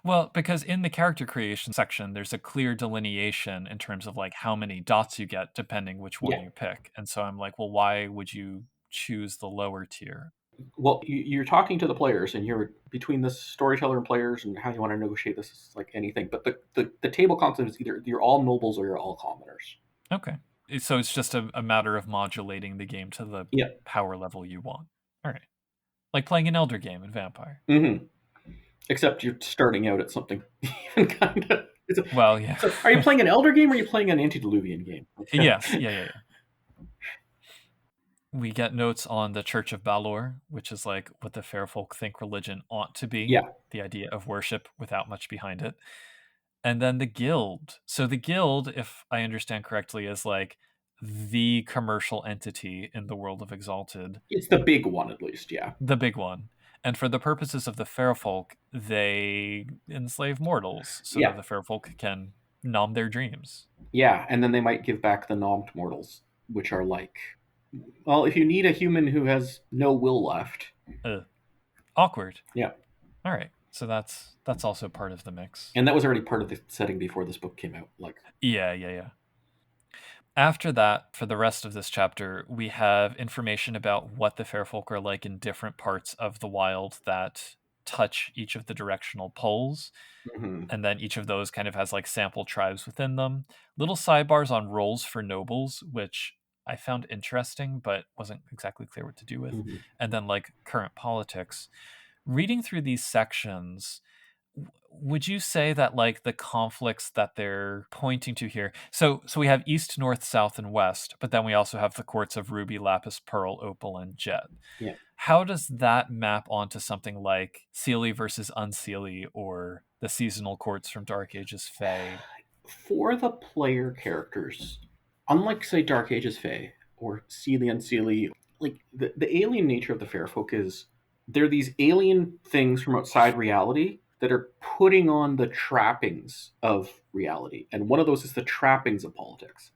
Well, because in the character creation section, there's a clear delineation in terms of like how many dots you get depending which one Yeah. you pick. And so I'm like, well, why would you choose the lower tier? Well, you're talking to the players, and you're between the storyteller and players, and how you want to negotiate this is like anything. But the table concept is either you're all nobles or you're all commoners. Okay. So it's just a matter of modulating the game to the Yeah. power level you want. All right. Like playing an elder game in Vampire. Mm-hmm. Except you're starting out at something even kind of. Well, yeah. So, are you playing an elder game or are you playing an antediluvian game? Yeah. We get notes on the Church of Balor, which is like what the fair folk think religion ought to be. Yeah. The idea of worship without much behind it. And then the guild. So the guild, if I understand correctly, is like the commercial entity in the world of Exalted. It's the big one, at least, yeah. The big one. And for the purposes of the fair folk, they enslave mortals so that the fair folk can nom their dreams. Yeah, and then they might give back the nommed mortals, which are like, well, if you need a human who has no will left. Awkward. Yeah. All right. So that's also part of the mix. And that was already part of the setting before this book came out. Like, yeah. After that, for the rest of this chapter, we have information about what the fair folk are like in different parts of the Wyld that touch each of the directional poles. mm-hmm. And then each of those kind of has like sample tribes within them. Little sidebars on roles for nobles, which I found interesting, but wasn't exactly clear what to do with. Mm-hmm. And then like current politics. Reading through these sections, would you say that like the conflicts that they're pointing to here, so we have east, north, south, and west, but then we also have the courts of ruby, lapis, pearl, opal, and jet. Yeah. How does that map onto something like Seelie versus Unseelie, or the seasonal courts from Dark Ages Fae? For the player characters, unlike say Dark Ages Fae or Seelie Unseelie, like the alien nature of the fair folk is they're these alien things from outside reality that are putting on the trappings of reality. And one of those is the trappings of politics.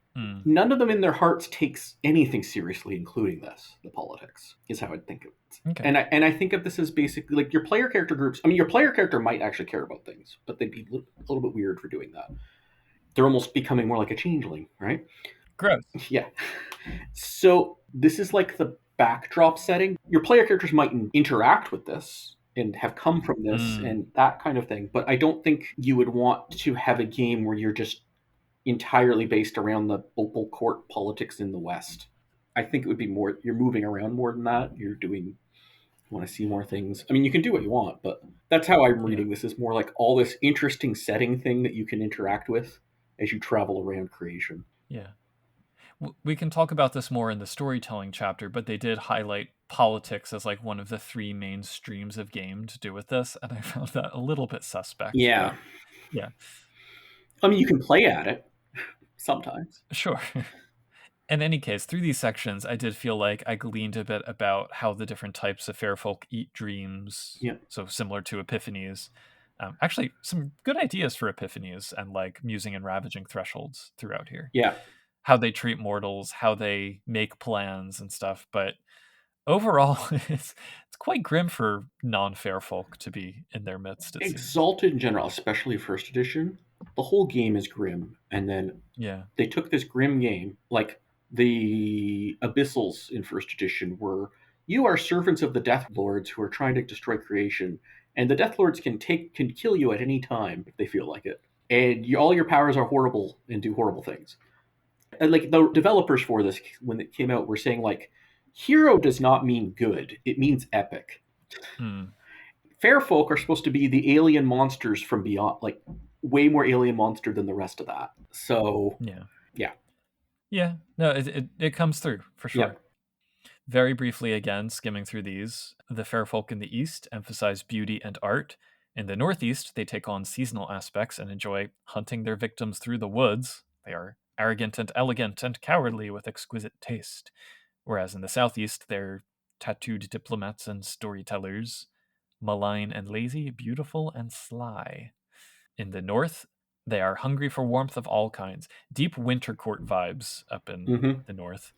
None of them in their hearts takes anything seriously, including this. The politics is how I'd think of it. Okay. And I think of this as basically like your player character groups. I mean, your player character might actually care about things, but they'd be a little bit weird for doing that. They're almost becoming more like a changeling, right? Gross. Yeah. So this is like the backdrop setting. Your player characters might interact with this and have come from this and that kind of thing, but I don't think you would want to have a game where you're just entirely based around the opal court politics in the West. I think it would be more, you're moving around more than that. You're doing, you want to see more things. I mean, you can do what you want, but that's how I'm reading this, is more like all this interesting setting thing that you can interact with as you travel around creation. Yeah. We can talk about this more in the storytelling chapter, but they did highlight politics as like one of the three main streams of game to do with this, and I found that a little bit suspect. Yeah. Yeah. I mean, you can play at it sometimes. Sure. In any case, through these sections, I did feel like I gleaned a bit about how the different types of fair folk eat dreams. Yeah. So similar to epiphanies. Actually, some good ideas for epiphanies and like musing and ravaging thresholds throughout here. Yeah. How they treat mortals, how they make plans and stuff. But overall, it's quite grim for non-fair folk to be in their midst. Exalted in general, especially first edition, the whole game is grim, and then Yeah. they took this grim game, like the Abyssals in first edition were, you are servants of the Death Lords who are trying to destroy creation, and the Death Lords can kill you at any time if they feel like it, and all your powers are horrible and do horrible things. And like the developers for this when it came out were saying like, hero does not mean good; it means epic. Hmm. Fair folk are supposed to be the alien monsters from beyond, like way more alien monster than the rest of that. So Yeah. yeah, Yeah. No, it comes through for yeah. sure. Very briefly, again, skimming through these, the fair folk in the East emphasize beauty and art. In the Northeast, they take on seasonal aspects and enjoy hunting their victims through the woods. They are arrogant and elegant and cowardly with exquisite taste. Whereas in the Southeast, they're tattooed diplomats and storytellers, malign and lazy, beautiful and sly. In the North, they are hungry for warmth of all kinds. Deep winter court vibes up in Mm-hmm. the North.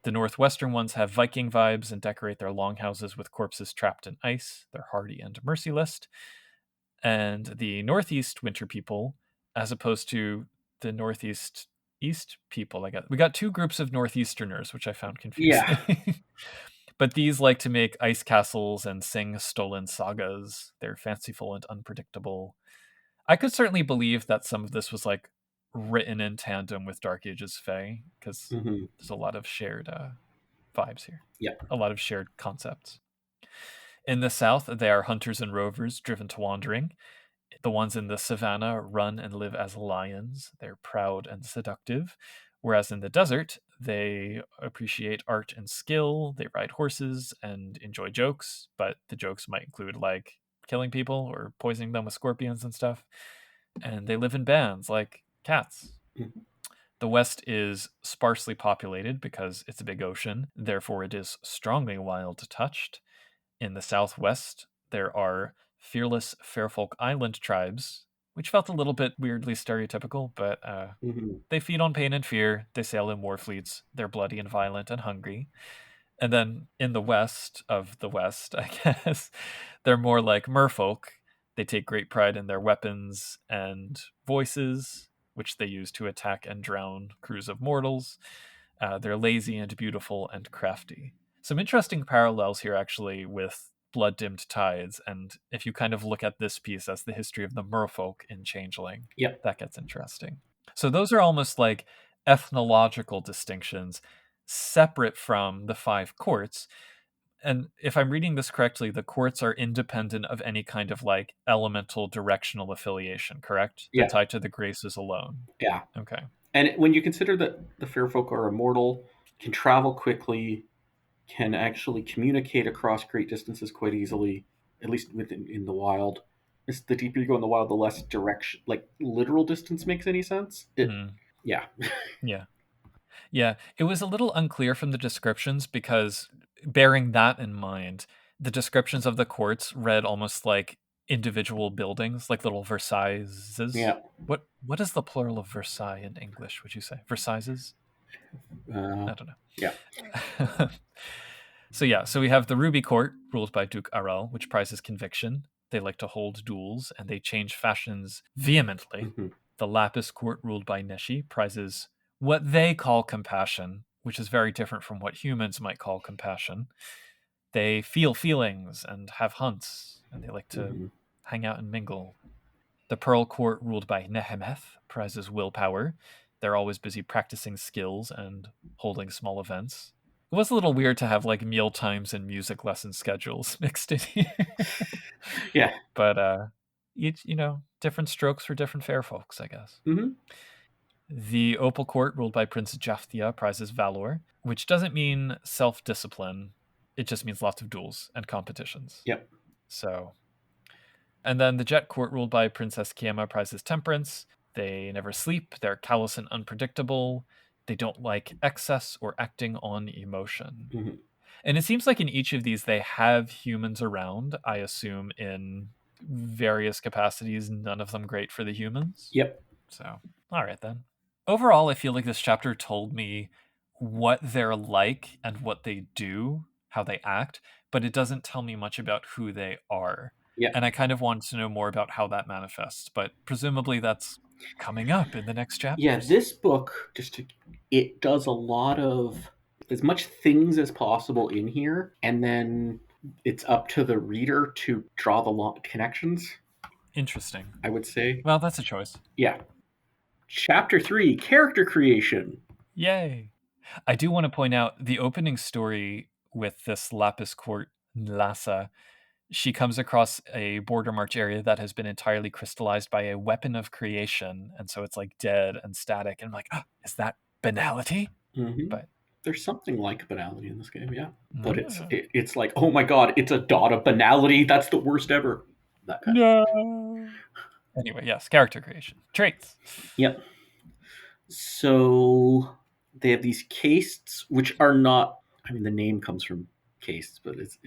The Northwestern ones have Viking vibes and decorate their longhouses with corpses trapped in ice. They're hardy and merciless. And the Northeast winter people, as opposed to the Northeast East people, we got two groups of Northeasterners, which I found Yeah. confusing. But these like to make ice castles and sing stolen sagas. They're fanciful and unpredictable. I could certainly believe that some of this was like written in tandem with Dark Ages Fae, because Mm-hmm. there's a lot of shared vibes here, Yeah. a lot of shared concepts. In the south, they are hunters and rovers driven to wandering. The ones in the savannah run and live as lions. They're proud and seductive. Whereas in the desert, they appreciate art and skill. They ride horses and enjoy jokes, but the jokes might include like killing people or poisoning them with scorpions and stuff. And they live in bands like cats. Mm-hmm. The West is sparsely populated because it's a big ocean, therefore, it is strongly wild touched. In the Southwest, there are fearless Fairfolk Island tribes, which felt a little bit weirdly stereotypical, but Mm-hmm. they feed on pain and fear. They sail in war fleets. They're bloody and violent and hungry. And then in the West of the West, I guess, they're more like merfolk. They take great pride in their weapons and voices, which they use to attack and drown crews of mortals. They're lazy and beautiful and crafty. Some interesting parallels here, actually, with Blood Dimmed Tides. And if you kind of look at this piece as the history of the merfolk in Changeling, Yeah. that gets interesting. So those are almost like ethnological distinctions separate from the five courts. And if I'm reading this correctly, the courts are independent of any kind of like elemental directional affiliation, correct? They're Yeah. tied to the graces alone. Yeah. Okay. And when you consider that the fair folk are immortal, can travel quickly, can actually communicate across great distances quite easily, at least within in the wild. It's the deeper you go in the wild, the less direction, like literal distance, makes any sense. Mm, Yeah, yeah. Yeah. It was a little unclear from the descriptions because, bearing that in mind, the descriptions of the courts read almost like individual buildings, like little Versailleses. yeah, What is the plural of Versailles in English, would you say? Versailleses? uh, I don't yeah. know. So yeah, so we have the Ruby Court, ruled by Duke Arel, which prizes conviction. They like to hold duels, and they change fashions vehemently. Hmm. The Lapis Court, ruled by Neshi, prizes what they call compassion, which is very different from what humans might call compassion. They feel feelings and have hunts, and they like to Hmm. hang out and mingle. The Pearl Court, ruled by Nehemeth, prizes willpower. They're always busy practicing skills and holding small events. It was a little weird to have like meal times and music lesson schedules mixed in here. Yeah. But each, different strokes for different fair folks, I guess. Hmm. The Opal Court, ruled by Prince Jafthia, prizes valor, which doesn't mean self discipline. It just means lots of duels and competitions. Yep. So, and then the Jet Court, ruled by Princess Kiema, prizes temperance. They never sleep. They're callous and unpredictable. They don't like excess or acting on emotion. Hmm. And it seems like in each of these, they have humans around, I assume, in various capacities, none of them great for the humans. Yep. So, all right then. Overall, I feel like this chapter told me what they're like and what they do, how they act, but it doesn't tell me much about who they are. Yep. And I kind of wanted to know more about how that manifests, but presumably that's Coming up in the next chapter. Yeah, this book it does a lot of as much things as possible in here, and then it's up to the reader to draw the connections. Interesting. I would say. Well, that's a choice. Yeah. Chapter 3, character creation. Yay. I do want to point out the opening story with this Lapis Court Lhasa. She comes across a border march area that has been entirely crystallized by a weapon of creation, and so it's like dead and static. And I'm like, oh, is that banality? Mm-hmm. But there's something like banality in this game, yeah. But yeah. it's like, oh my god, it's a dot of banality. That's the worst ever. That kind No. Anyway, yes, character creation. Traits. Yep. So they have these castes, which are not. I mean, the name comes from castes, but it's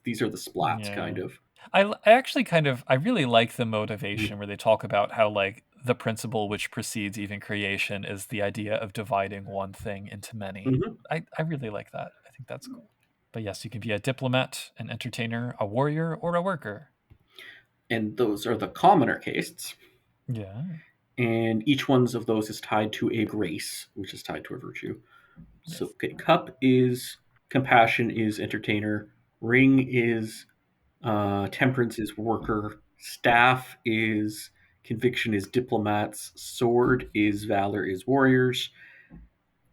these are the splats, Yeah. kind of. I actually I really like the motivation where they talk about how like the principle which precedes even creation is the idea of dividing one thing into many. Mhm. I really like that. I think that's cool. But yes, you can be a diplomat, an entertainer, a warrior, or a worker. And those are the commoner castes. Yeah. And each one of those is tied to a grace, which is tied to a virtue. Yes. So, okay, cup is compassion, is entertainer. Ring is temperance, is worker. Staff is conviction, is diplomats. Sword is valor, is warriors.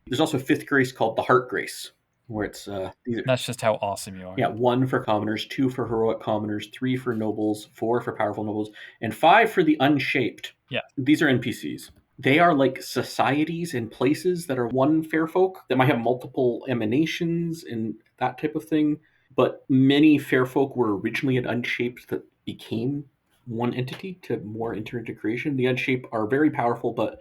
There's also a fifth grace called the heart grace, where it's these are, That's just how awesome you are. yeah, 1 for commoners, 2 for heroic commoners, 3 for nobles, 4 for powerful nobles, and 5 for the unshaped. Yeah. These are NPCs. They are like societies and places that are one fair folk that might have multiple emanations and that type of thing. But many fair folk were originally an unshaped that became one entity to more enter into creation. The unshaped are very powerful, but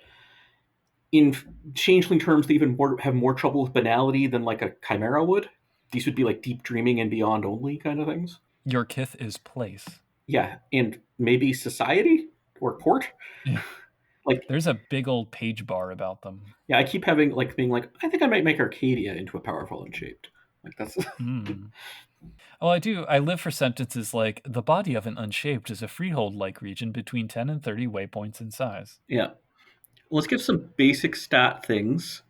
in changeling terms, they even have more trouble with banality than like a chimera would. These would be like deep dreaming and beyond only kind of things. Your kith is place. Yeah, and maybe society or court. Yeah. Like there's a big old page bar about them. Yeah, I keep having like being like, I think I might make Arcadia into a powerful unshaped. Like that's. Oh, I do. I live for sentences like the body of an unshaped is a freehold-like region between 10 and 30 waypoints in size. Yeah. Let's give some basic stat things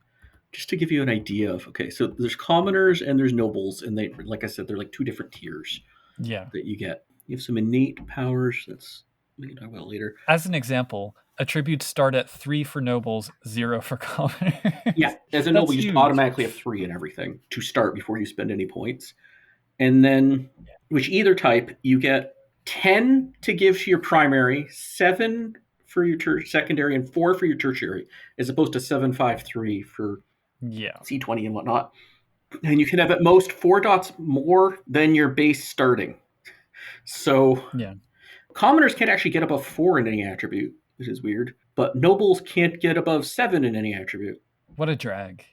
just to give you an idea of, okay, so there's commoners and there's nobles, and they, like I said, they're like 2 different tiers. Yeah. That you get. You have some innate powers. That's we can talk about later. As an example, attributes start at 3 for nobles, 0 for commoners. Yeah, as a noble, you just automatically have 3 in everything to start before you spend any points. And then, which either type, you get 10 to give to your primary, 7 for your secondary, and 4 for your tertiary, as opposed to 7, 5, 3 for C20 and whatnot. And you can have at most 4 dots more than your base starting. So, commoners can't actually get above 4 in any attribute, which is weird. But nobles can't get above 7 in any attribute. What a drag.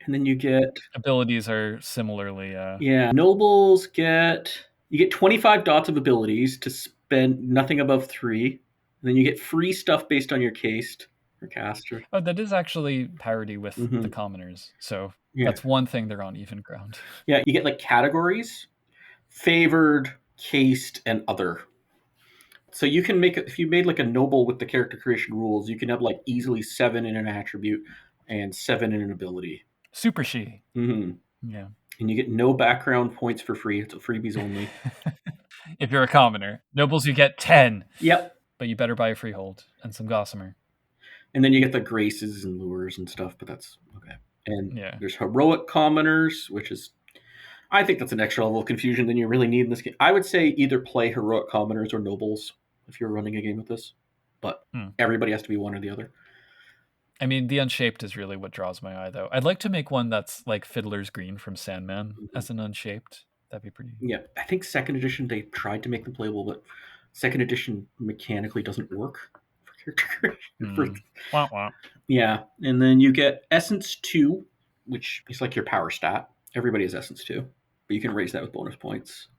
And then you get... abilities are similarly... Yeah, nobles you get 25 dots of abilities to spend nothing above 3. And then you get free stuff based on your caste or caster. Oh, that is actually parity with the commoners. So that's one thing they're on even ground. Yeah, you get like categories: favored, caste, and other. So you can make if you made like a noble with the character creation rules, you can have like easily 7 in an attribute and 7 in an ability. Super she. Yeah. And you get no background points for free. It's freebies only. If you're a commoner. Nobles, you get 10. Yep. But you better buy a freehold and some gossamer. And then you get the graces and lures and stuff, but that's okay. And there's heroic commoners, which is... I think that's an extra level of confusion than you really need in this game. I would say either play heroic commoners or nobles if you're running a game with this. But everybody has to be one or the other. I mean, the unshaped is really what draws my eye, though. I'd like to make one that's like Fiddler's Green from Sandman as an unshaped. That'd be pretty... Yeah, I think 2nd edition, they tried to make them playable, but 2nd edition mechanically doesn't work for character creation. Wah, wah. Yeah, and then you get Essence 2, which is like your power stat. Everybody has Essence 2, but you can raise that with bonus points.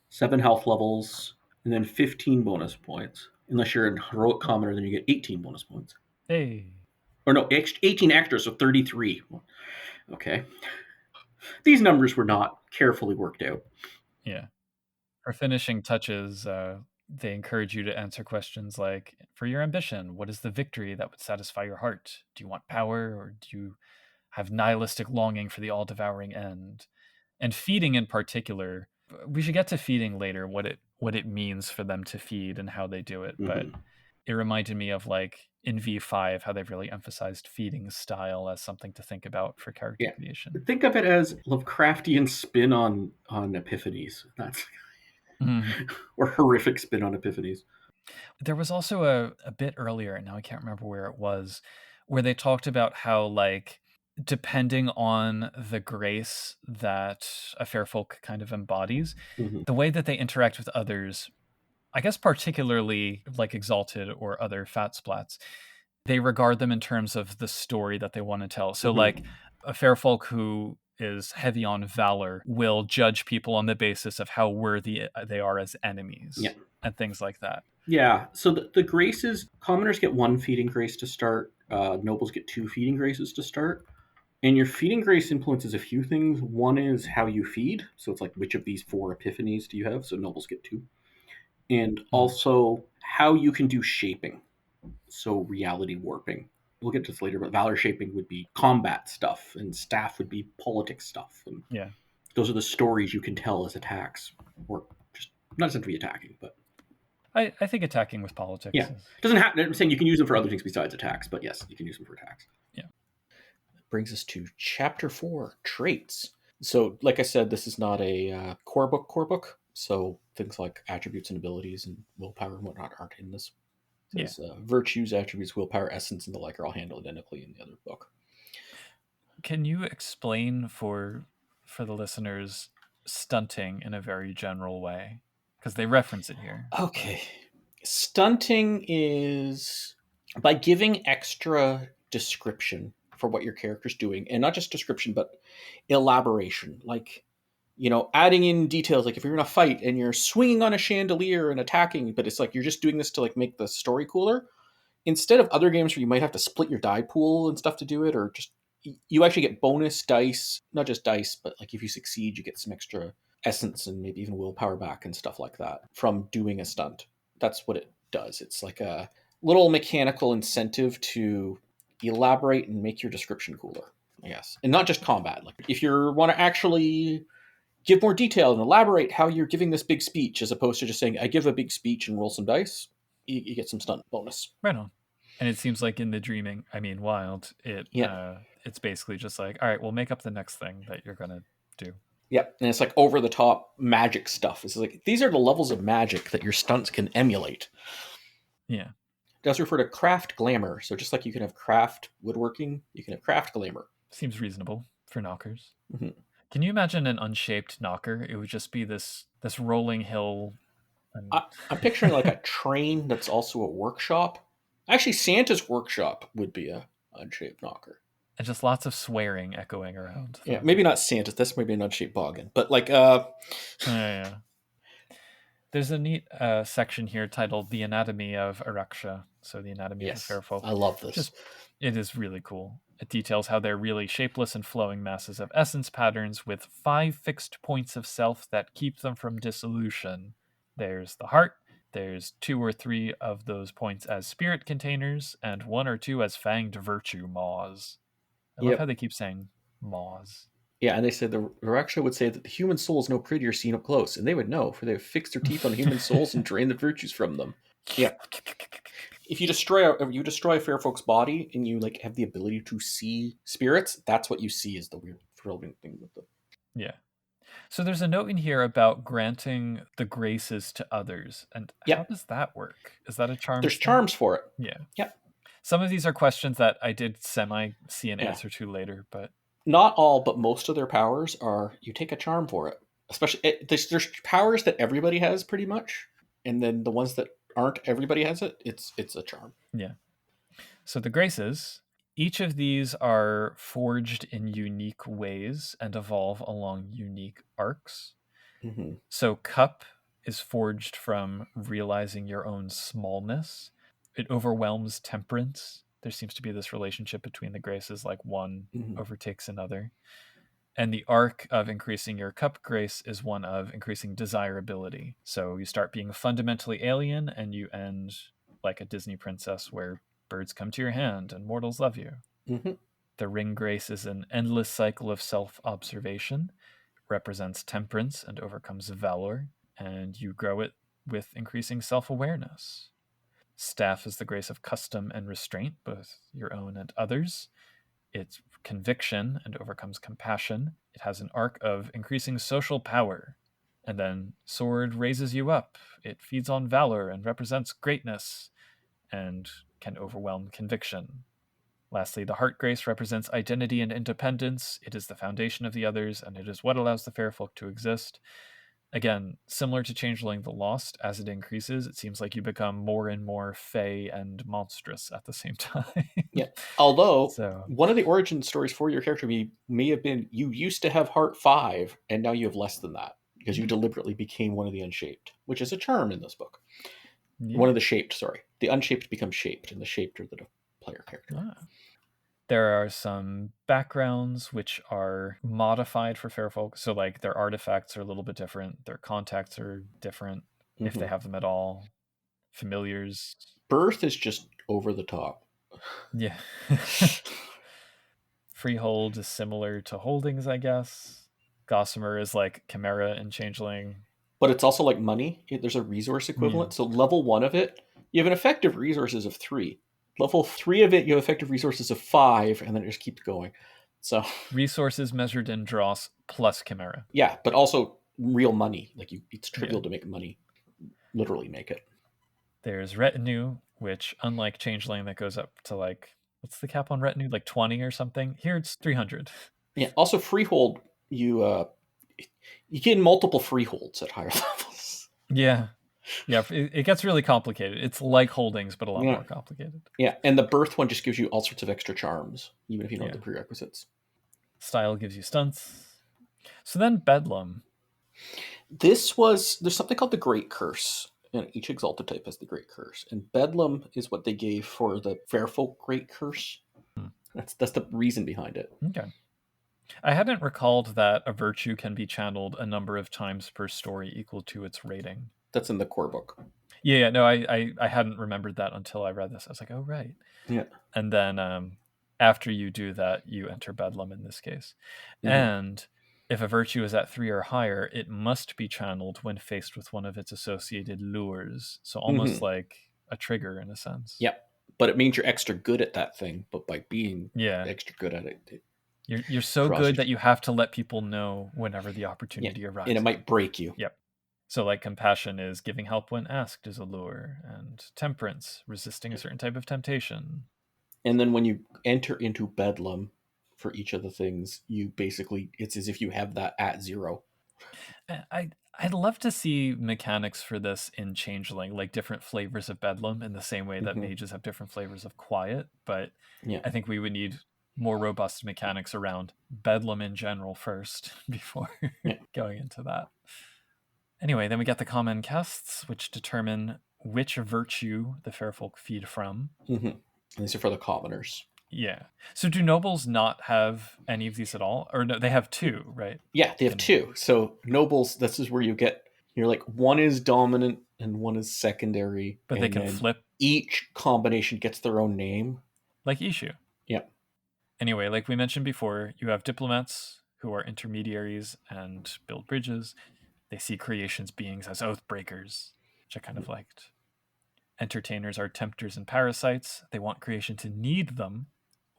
7 health levels, and then 15 bonus points. Unless you're a heroic commoner, then you get 18 bonus points. Hey. Or no, 18 extra, so 33. Okay. These numbers were not carefully worked out. Yeah. For finishing touches, they encourage you to answer questions like, for your ambition, what is the victory that would satisfy your heart? Do you want power, or do you have nihilistic longing for the all-devouring end? And feeding in particular, we should get to feeding later, what it means for them to feed and how they do it. But it reminded me of like in V5 how they've really emphasized feeding style as something to think about for character creation. Think of it as Lovecraftian spin on epiphanies. That's or horrific spin on epiphanies. There was also a bit earlier, and now I can't remember where it was, where they talked about how, like, depending on the grace that a fair folk kind of embodies, the way that they interact with others, I guess particularly like Exalted or other fat splats, they regard them in terms of the story that they want to tell. So like a fair folk who is heavy on valor will judge people on the basis of how worthy they are as enemies and things like that. Yeah, so the graces, commoners get 1 feeding grace to start, nobles get 2 feeding graces to start. And your feeding grace influences a few things. One is how you feed. So it's like, which of these 4 epiphanies do you have? So nobles get 2. And also how you can do shaping. So reality warping. We'll get to this later, but valor shaping would be combat stuff, and staff would be politics stuff. And those are the stories you can tell as attacks, or just not just to be attacking, but I think attacking with politics. Yeah, it doesn't have. I'm saying you can use them for other things besides attacks, but yes, you can use them for attacks. Yeah. That brings us to Chapter 4, traits. So, like I said, this is not a core book. So things like attributes and abilities and willpower and whatnot aren't in this. Says, virtues, attributes, willpower, essence, and the like are all handled identically in the other book. Can you explain for the listeners stunting in a very general way? Because they reference it here. Okay. Stunting is by giving extra description for what your character's doing, and not just description, but elaboration. Like, adding in details, like if you're in a fight and you're swinging on a chandelier and attacking, but it's like you're just doing this to like make the story cooler. Instead of other games where you might have to split your die pool and stuff to do it, or just you actually get bonus dice, not just dice, but like if you succeed, you get some extra essence and maybe even willpower back and stuff like that from doing a stunt. That's what it does. It's like a little mechanical incentive to elaborate and make your description cooler, I guess. And not just combat. Like if you want to actually give more detail and elaborate how you're giving this big speech, as opposed to just saying, I give a big speech and roll some dice, you get some stunt bonus. Right on. And it seems like in the Wyld, it's basically just like, all right, we'll make up the next thing that you're going to do. Yeah, and it's like over the top magic stuff. It's like these are the levels of magic that your stunts can emulate. Yeah. It does refer to craft glamour. So just like you can have craft woodworking, you can have craft glamour. Seems reasonable for knockers. Mm-hmm. Can you imagine an unshaped knocker? It would just be this rolling hill. I'm picturing like a train that's also a workshop. Actually, Santa's workshop would be a unshaped knocker. And just lots of swearing echoing around. Yeah, maybe not Santa's. That's maybe an unshaped boggin. But like, yeah. There's a neat section here titled "The Anatomy of Araksha." So the anatomy of fair folk. I love this. It is really cool. It details how they're really shapeless and flowing masses of essence patterns with 5 fixed points of self that keep them from dissolution. There's the heart. There's 2 or 3 of those points as spirit containers, and 1 or 2 as fanged virtue maws. I love how they keep saying maws. Yeah, and they said the Araksha would say that the human soul is no prettier seen up close, and they would know, for they have fixed their teeth on human souls and drained the virtues from them. Yeah. If you destroy a fair folk's body and you like have the ability to see spirits, that's what you see is the weird thrilling thing with them. Yeah. So there's a note in here about granting the graces to others. And how does that work? Is that a charm? There's charms for it. Yeah. Yeah. Some of these are questions that I did see an answer to later, but not all, but most of their powers are you take a charm for it. Especially there's powers that everybody has pretty much, and then the ones that aren't everybody has it. It's a charm. Yeah. So the graces, each of these are forged in unique ways and evolve along unique arcs. Mm-hmm. So cup is forged from realizing your own smallness. It overwhelms temperance. There seems to be this relationship between the graces, like one overtakes another. And the arc of increasing your cup grace is one of increasing desirability. So you start being fundamentally alien and you end like a Disney princess where birds come to your hand and mortals love you. Mm-hmm. The ring grace is an endless cycle of self-observation, represents temperance and overcomes valor, and you grow it with increasing self-awareness. Staff is the grace of custom and restraint, both your own and others. It's conviction and overcomes compassion. It has an arc of increasing social power. And then sword raises you up. It feeds on valor and represents greatness and can overwhelm conviction. Lastly, the heart grace represents identity and independence. It is the foundation of the others, and it is what allows the fair folk to exist. Again, similar to Changeling the Lost, as it increases, it seems like you become more and more fey and monstrous at the same time. Yeah. Although So one of the origin stories for your character may have been you used to have heart 5 and now you have less than that because you deliberately became one of the unshaped, which is a term in this book. yeah. One of the shaped, sorry. The unshaped become shaped, and the shaped are the player character. Ah. There are some backgrounds which are modified for fair folk. So like their artifacts are a little bit different. Their contacts are different if they have them at all. Familiars. Birth is just over the top. Yeah. Freehold is similar to Holdings, I guess. Gossamer is like Chimera and Changeling. But it's also like money. There's a resource equivalent. So level 1 of it, you have an effective resources of 3. Level 3 of it, you have effective resources of 5, and then it just keeps going. So resources measured in dross plus Chimera. Yeah, but also real money. Like it's trivial to make money. Literally make it. There's retinue, which unlike Changeling that goes up to like, what's the cap on retinue? Like 20 or something. Here it's 300. Yeah. Also, freehold, you get multiple freeholds at higher levels. Yeah. Yeah, it gets really complicated. It's like Holdings, but a lot more complicated. Yeah, and the birth one just gives you all sorts of extra charms, even if you don't have the prerequisites. Style gives you stunts. So then Bedlam. There's something called the Great Curse. And each Exalted type has the Great Curse. And Bedlam is what they gave for the Fairfolk Great Curse. That's the reason behind it. Okay. I hadn't recalled that a virtue can be channeled a number of times per story equal to its rating. That's in the core book. Yeah, no, I hadn't remembered that until I read this. I was like, oh, right. Yeah. And then after you do that, you enter Bedlam in this case. And if a virtue is at 3 or higher, it must be channeled when faced with one of its associated lures. So almost like a trigger in a sense. Yep. But it means you're extra good at that thing. But by being extra good at it, you're so good that you have to let people know whenever the opportunity arises. And it might break you. Yep. So like compassion is giving help when asked is a lure, and temperance, resisting a certain type of temptation. And then when you enter into Bedlam for each of the things, you basically, it's as if you have that at 0. I'd love to see mechanics for this in Changeling, like different flavors of Bedlam in the same way that mages have different flavors of Quiet. But I think we would need more robust mechanics around Bedlam in general first before going into that. Anyway, then we get the common castes, which determine which virtue the fair folk feed from. And these are for the commoners. Yeah. So do nobles not have any of these at all? Or no, they have 2, right? Yeah, they have 2. So nobles, this is where you're like, one is dominant and one is secondary. But they can flip. Each combination gets their own name. Like Ishu. Yeah. Anyway, like we mentioned before, you have diplomats who are intermediaries and build bridges. They see creation's beings as oath breakers, which I kind of liked. Entertainers are tempters and parasites. They want creation to need them.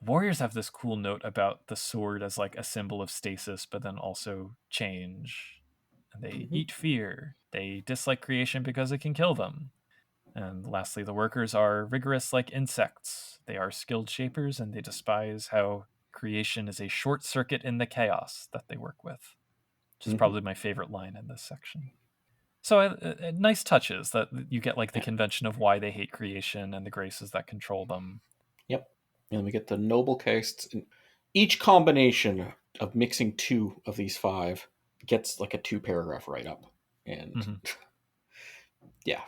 Warriors have this cool note about the sword as like a symbol of stasis, but then also change. And they eat fear. They dislike creation because it can kill them. And lastly, the workers are rigorous like insects. They are skilled shapers, and they despise how creation is a short circuit in the chaos that they work with, which is probably my favorite line in this section. So nice touches that you get like the convention of why they hate creation and the graces that control them. Yep. And we get the noble castes. And each combination of mixing 2 of these 5 gets like a 2-paragraph write-up. And yeah.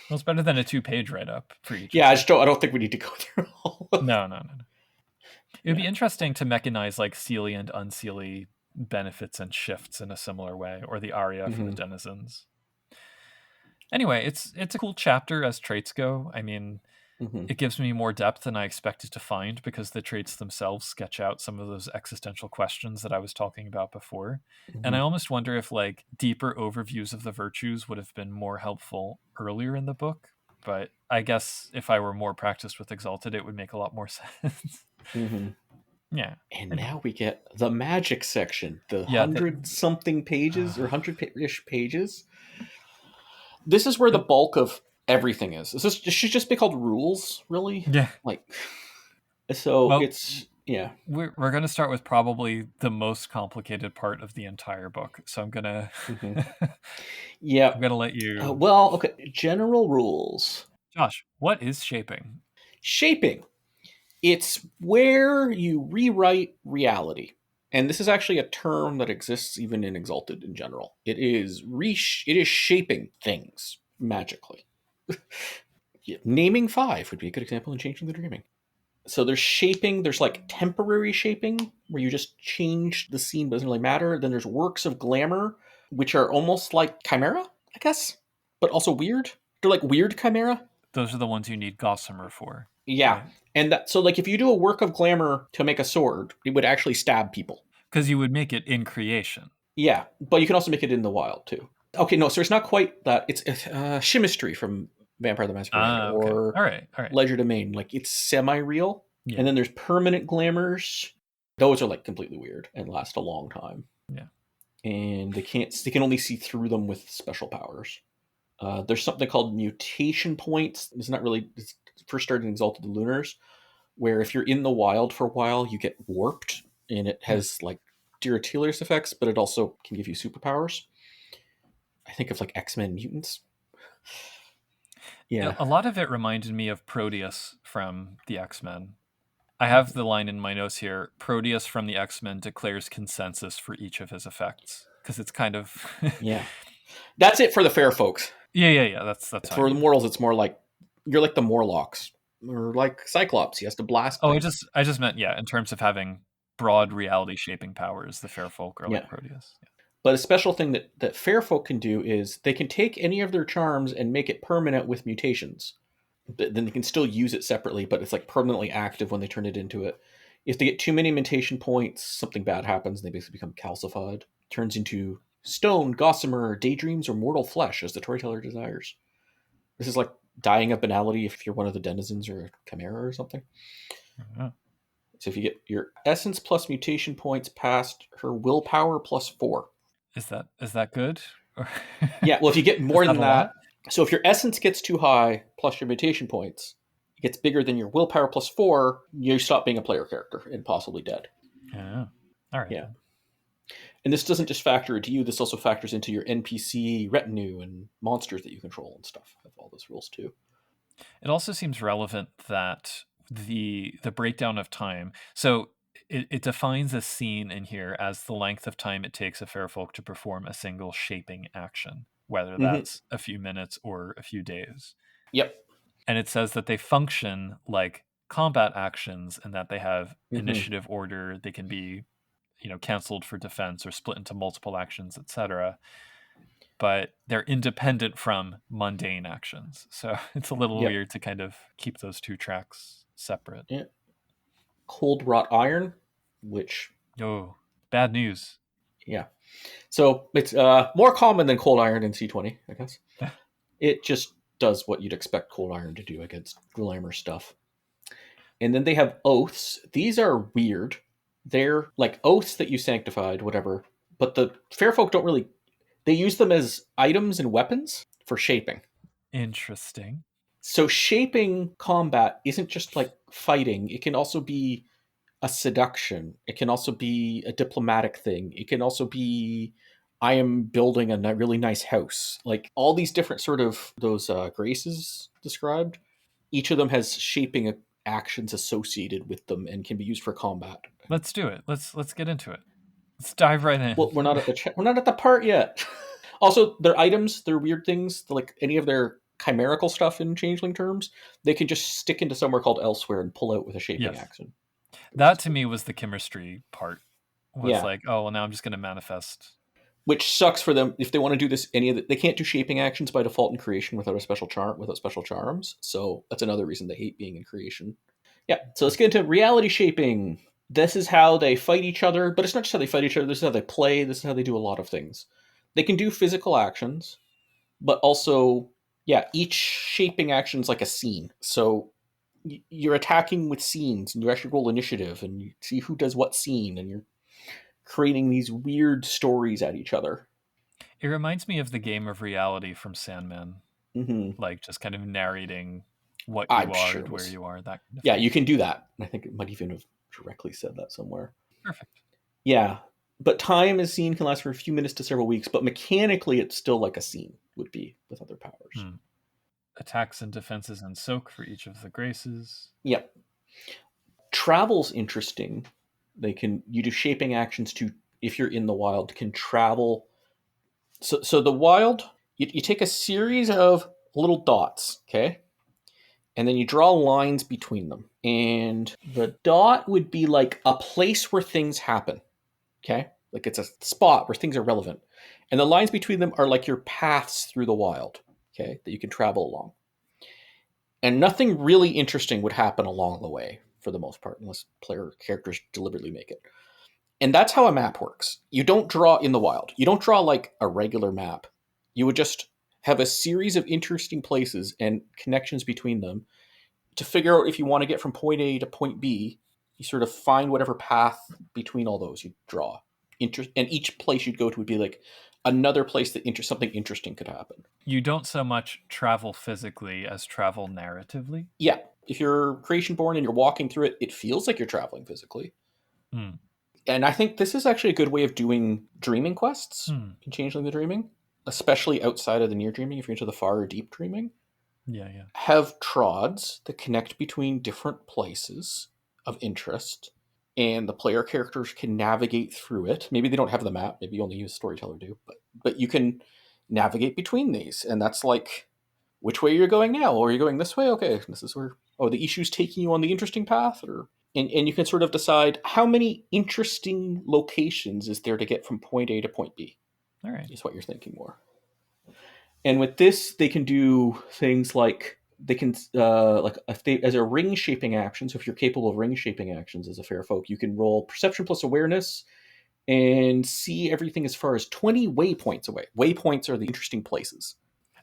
Well, it's better than a 2-page write-up for each. Yeah, I don't think we need to go through all of No. It would be interesting to mechanize like Seelie and Unseelie benefits and shifts in a similar way, or the aria for the Mm-hmm. denizens. Anyway, it's a cool chapter as traits go. I mean, Mm-hmm. it gives me more depth than I expected to find because the traits themselves sketch out some of those existential questions that I was talking about before. And Mm-hmm. I almost wonder if like deeper overviews of the virtues would have been more helpful earlier in the book. But I guess if I were more practiced with Exalted, it would make a lot more sense. Mm-hmm. Yeah. And Anyway. now we get the magic section, the Yeah. 100-something pages or 100-ish pages. This is where the bulk of everything is. This should just be called rules, really. Yeah. Like, so Well, it's yeah. we're going to start with probably the most complicated part of the entire book. So I'm going to Mm-hmm. I'm Yeah. going to let you. Well, okay. General rules. Josh, what is shaping? Shaping. It's where you rewrite reality. And this is actually a term that exists even in Exalted in general. It is shaping things magically. Yeah. Naming five would be a good example in Changing the Dreaming. So there's shaping, there's like temporary shaping, where you just change the scene, but it doesn't really matter. Then there's works of glamour, which are almost like chimera, I guess, but also weird. They're like weird chimera. Those are the ones you need Gossamer for. Yeah. Right. And that, so like if you do a work of glamour to make a sword, it would actually stab people. Because you would make it in creation. Yeah, but you can also make it in the wild too. Okay, no, so it's not quite that. It's chemistry from Vampire the Masquerade Ah, okay. or All right. Ledger Domain. Like it's semi-real. Yeah. And then there's permanent glamours. Those are like completely weird and last a long time. Yeah. And they can only see through them with special powers. There's something called mutation points. It's first started in Exalted the Lunars, where if you're in the wild for a while, you get warped, and it has like deleterious effects, but it also can give you superpowers. I think of like X-Men mutants. Yeah. A lot of it reminded me of Proteus from the X-Men. I have the line in my notes here. Proteus from the X-Men declares consensus for each of his effects. Because it's kind of Yeah. That's it for the fair folks. Yeah. That's For the mortals, it's more like you're like the Morlocks. Or like Cyclops. He has to blast Oh, things. I just meant, yeah, in terms of having broad reality shaping powers, the fair folk are Yeah. like Proteus. Yeah. But a special thing that fair folk can do is they can take any of their charms and make it permanent with mutations. Then they can still use it separately, but it's like permanently active when they turn it into it. If they get too many mutation points, something bad happens and they basically become calcified. Turns into stone, gossamer, daydreams, or mortal flesh as the storyteller desires. This is like dying of banality if you're one of the denizens or a chimera or something. Yeah. So if you get your essence plus mutation points past her willpower plus 4. Is that good? Yeah, well, if you get more than a lot? that, so if your essence gets too high plus your mutation points, it gets bigger than your willpower plus 4, you stop being a player character and possibly dead. Yeah. All right. Yeah. And this doesn't just factor into you, this also factors into your NPC retinue and monsters that you control and stuff. Have all those rules too. It also seems relevant that the breakdown of time. So it defines a scene in here as the length of time it takes a fair folk to perform a single shaping action, whether that's a few minutes or a few days. Yep. And it says that they function like combat actions and that they have initiative order. They can be, canceled for defense or split into multiple actions, etc. But they're independent from mundane actions. So it's a little weird to kind of keep those two tracks separate. Yeah. Cold wrought iron, which... Oh, bad news. Yeah. So it's more common than cold iron in C20, I guess. It just does what you'd expect cold iron to do against glamour stuff. And then they have oaths. These are weird. They're like oaths that you sanctified, whatever. But the fair folk don't really... They use them as items and weapons for shaping. Interesting. So shaping combat isn't just like fighting. It can also be a seduction. It can also be a diplomatic thing. It can also be, I am building a really nice house. Like all these different sort of those graces described. Each of them has shaping actions associated with them and can be used for combat. Let's do it. Let's get into it. Let's dive right in. Well, we're not at the part yet. Also, their items, their weird things, like any of their chimerical stuff in Changeling terms, they can just stick into somewhere called elsewhere and pull out with a shaping action. That to me was the chemistry part. was Yeah. like, oh, well, now I'm just going to manifest. Which sucks for them if they want to do this. They can't do shaping actions by default in creation without a special charm, without special charms. So that's another reason they hate being in creation. Yeah. So let's get into reality shaping. This is how they fight each other, but it's not just how they fight each other. This is how they play. This is how they do a lot of things. They can do physical actions, but also, yeah, each shaping action is like a scene. So you're attacking with scenes, and you actually roll initiative, and you see who does what scene, and you're creating these weird stories at each other. It reminds me of the game of reality from Sandman, Mm-hmm. like just kind of narrating what I'm you are sure and it where was. you are, that kind of Yeah, thing. you can do that. I think it might even have directly said that somewhere. Perfect. Yeah, but time as seen can last for a few minutes to several weeks, but mechanically it's still like a scene would be with other powers. Attacks and defenses and soak for each of the graces. Yep. Travel's interesting. You do shaping actions to, if you're in the wild, can travel. So the wild, you take a series of little dots, okay? And then you draw lines between them. And the dot would be like a place where things happen, okay? Like it's a spot where things are relevant. And the lines between them are like your paths through the wild, okay, that you can travel along. And nothing really interesting would happen along the way for the most part, unless player characters deliberately make it. And that's how a map works. You don't draw in the wild. You don't draw like a regular map. You would just have a series of interesting places and connections between them to figure out if you want to get from point A to point B. You sort of find whatever path between all those you draw. And each place you'd go to would be like another place that something interesting could happen. You don't so much travel physically as travel narratively. Yeah, if you're creation born and you're walking through it, it feels like you're traveling physically. And I think this is actually a good way of doing dreaming quests in Changeling the Dreaming, especially outside of the near dreaming, if you're into the far or deep dreaming. Yeah. Have trods that connect between different places of interest, and the player characters can navigate through it. Maybe they don't have the map, maybe only you storyteller do, but you can navigate between these, and that's like, which way you're going now? Or are you going this way? Okay, this is where, the issue's taking you on the interesting path, or and you can sort of decide how many interesting locations is there to get from point A to point B. All right. Is what you're thinking more. And with this, they can do things like they can like if they as a ring shaping action. So if you're capable of ring shaping actions as a fair folk, you can roll perception plus awareness and see everything as far as 20 waypoints away. Waypoints are the interesting places.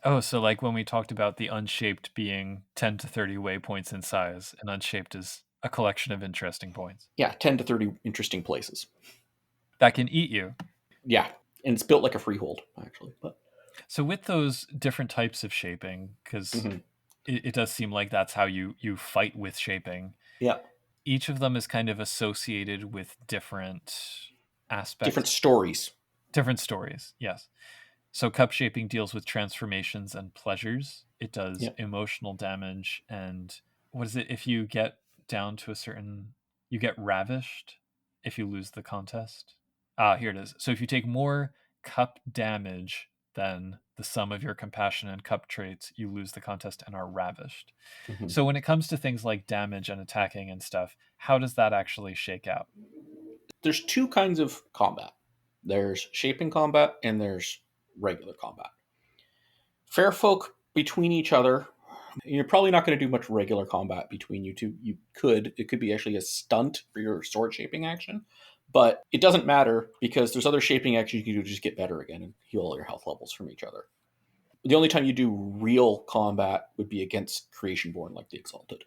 Oh, so like when we talked about the unshaped being 10 to 30 waypoints in size, and unshaped is a collection of interesting points. Yeah, 10 to 30 interesting places. That can eat you. Yeah, and it's built like a freehold, actually. But so with those different types of shaping, because it does seem like that's how you fight with shaping. Yeah. Each of them is kind of associated with different aspects. Different stories, yes. So cup shaping deals with transformations and pleasures. It does emotional damage, and what is it? If you get down to a certain, you get ravished if you lose the contest. Here it is. So if you take more cup damage than the sum of your compassion and cup traits, you lose the contest and are ravished. So when it comes to things like damage and attacking and stuff, how does that actually shake out? There's two kinds of combat. There's shaping combat and there's regular combat. Fair folk between each other, you're probably not going to do much regular combat between you two. It could be actually a stunt for your sword shaping action, but it doesn't matter because there's other shaping actions you can do to just get better again and heal all your health levels from each other. The only time you do real combat would be against Creation Born, like the Exalted.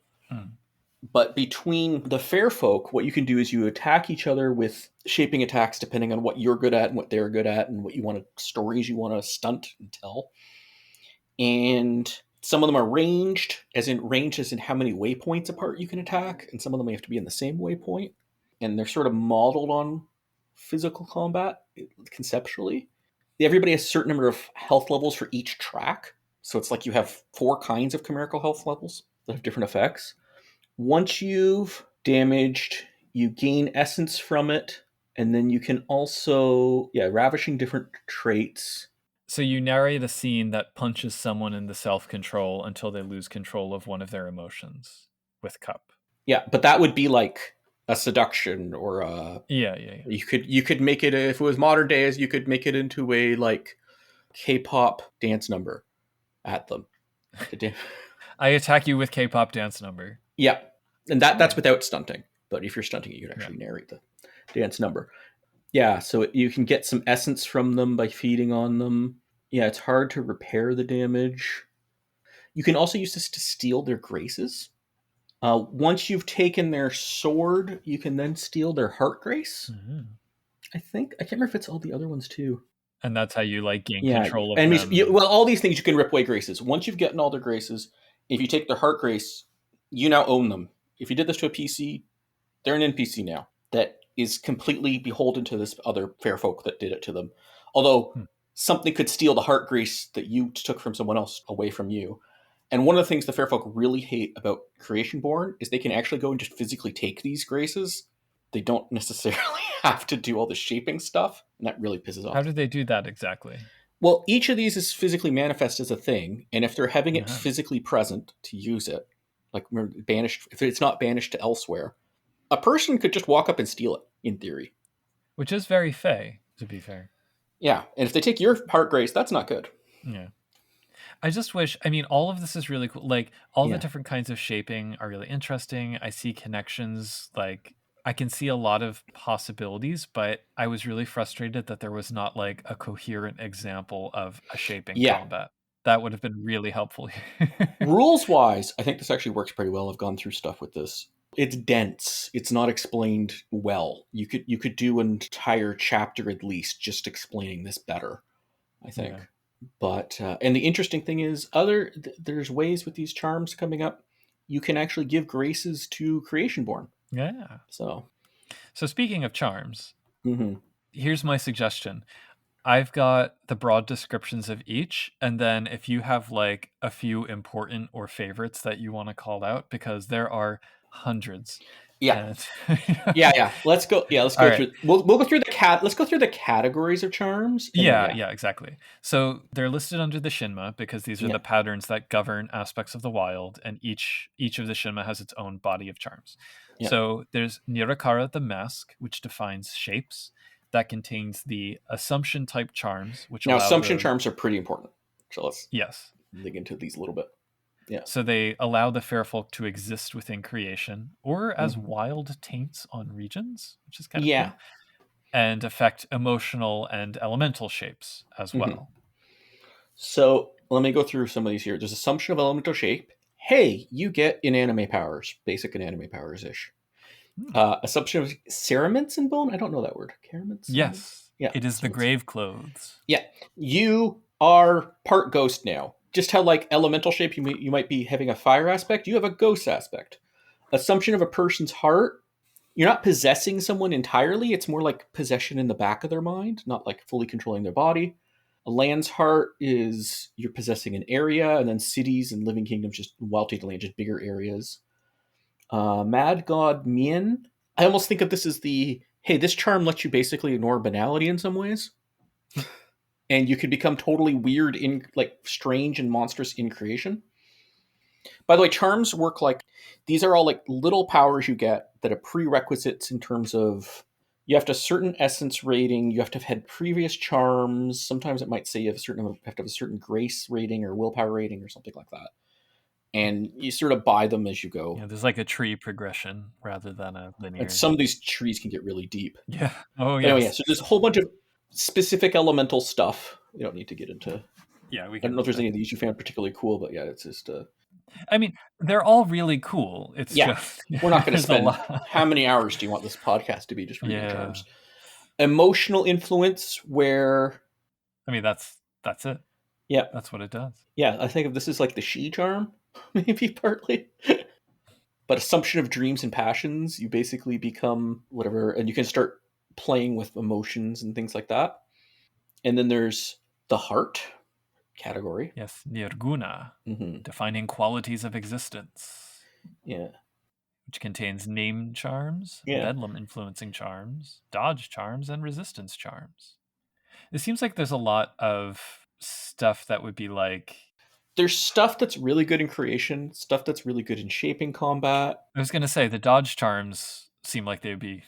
But between the fair folk, what you can do is you attack each other with shaping attacks depending on what you're good at and what they're good at and what you want to, stories you want to stunt and tell. And some of them are ranged as in how many waypoints apart you can attack, and some of them have to be in the same waypoint. And they're sort of modeled on physical combat conceptually. Everybody has a certain number of health levels for each track. So it's like you have 4 kinds of chimerical health levels that have different effects. Once you've damaged, you gain essence from it, and then you can also, ravishing different traits. So you narrate a scene that punches someone into self-control until they lose control of one of their emotions with cup. Yeah, but that would be like a seduction or a Yeah. you could make it, if it was modern days, you could make it into a like K-pop dance number at them. I attack you with K-pop dance number. Yeah, and that's Okay. without stunting. But if you're stunting, you can Yeah. actually narrate the dance number. Yeah, so you can get some essence from them by feeding on them. Yeah, it's hard to repair the damage. You can also use this to steal their graces. Once you've taken their sword, you can then steal their heart grace. Mhm. I think I can't remember if it's all the other ones too. And that's how you like gain Yeah, control of enemies. them. Well, all these things you can rip away graces. Once you've gotten all their graces, if you take their heart grace, you now own them. If you did this to a PC, they're an NPC now that is completely beholden to this other fair folk that did it to them. Although Hmm. something could steal the heart grace that you took from someone else away from you. And one of the things the fair folk really hate about Creationborn is they can actually go and just physically take these graces. They don't necessarily have to do all the shaping stuff, and that really pisses off. How do they do that exactly? Well, each of these is physically manifest as a thing, and if they're having it Uh-huh. physically present to use it, like banished, if it's not banished to elsewhere, a person could just walk up and steal it, in theory. Which is very fey, to be fair. Yeah, and if they take your heart grace, that's not good. Yeah. I just wish, I mean, all of this is really cool. Like, all the Yeah. different kinds of shaping are really interesting. I see connections. Like, I can see a lot of possibilities, but I was really frustrated that there was not like a coherent example of a shaping Yeah. combat. That would have been really helpful. Rules wise, I think this actually works pretty well. I've gone through stuff with this. It's dense. It's not explained well. You could do an entire chapter at least just explaining this better, I think. Yeah. But and the interesting thing is, there's ways with these charms coming up. You can actually give graces to Creationborn. Yeah. So Speaking of charms, mhm. here's my suggestion. I've got the broad descriptions of each, and then if you have like a few important or favorites that you want to call out, because there are hundreds. Yeah. And Yeah. Let's go. Yeah, let's All go right. through. We'll go through Let's go through the categories of charms. And then, Yeah, exactly. So they're listed under the Shinma because these are Yeah. the patterns that govern aspects of the Wyld, and each of the Shinma has its own body of charms. Yeah. So there's Nirakara the Mask, which defines shapes. That contains the Assumption type charms, which Now, allow assumption charms are pretty important. So let's Yes. dig into these a little bit. Yeah. So they allow the fair folk to exist within creation, or as Mhm. wild taints on regions, which is kind of Yeah. cool, and affect emotional and elemental shapes as Mhm. well. So let me go through some of these here. There's assumption of elemental shape. Hey, you get inanimate powers, basic inanimate powers ish. Assumption of cerements in bone. I don't know that word. Cerements. Yes. Yeah. It is the cerements. grave clothes. Yeah. You are part ghost now. Just how like elemental shape you might be having a fire aspect, you have a ghost aspect. Assumption of a person's heart. You're not possessing someone entirely. It's more like possession in the back of their mind, not like fully controlling their body. A land's heart is you're possessing an area, and then cities and living kingdoms, just wild tainted land, just bigger areas. Mad God Mien. I almost think of this as hey, this charm lets you basically ignore banality in some ways. And you can become totally weird in like strange and monstrous in creation. By the way, charms work like these are all like little powers you get that are prerequisites in terms of you have to have a certain essence rating, you have to have had previous charms. Sometimes it might say you have to have a certain grace rating or willpower rating or something like that. And you sort of buy them as you go. Yeah, there's like a tree progression rather than a linear. And some of these trees can get really deep. Yeah. Oh, But yes. anyway, so there's a whole bunch of specific elemental stuff. We don't need to get into. Yeah, we I can. don't know if there's any of these you found particularly cool, but yeah, it's just. I mean, they're all really cool. It's just we're not going to there's a spend. lot. How many hours do you want this podcast to be just reading Yeah. charms? Emotional influence, where I mean, that's it. Yeah, That's what it does. yeah. I think of this as like the she charm, maybe partly. But assumption of dreams and passions, you basically become whatever, and you can start playing with emotions and things like that. And then there's the heart category. Yes, nirguna, Mm-hmm. defining qualities of existence. Yeah. Which contains name charms, Yeah. bedlam influencing charms, dodge charms, and resistance charms. It seems like there's a lot of stuff that would be like. There's stuff that's really good in creation, stuff that's really good in shaping combat. I was going to say the dodge charms seem like they would be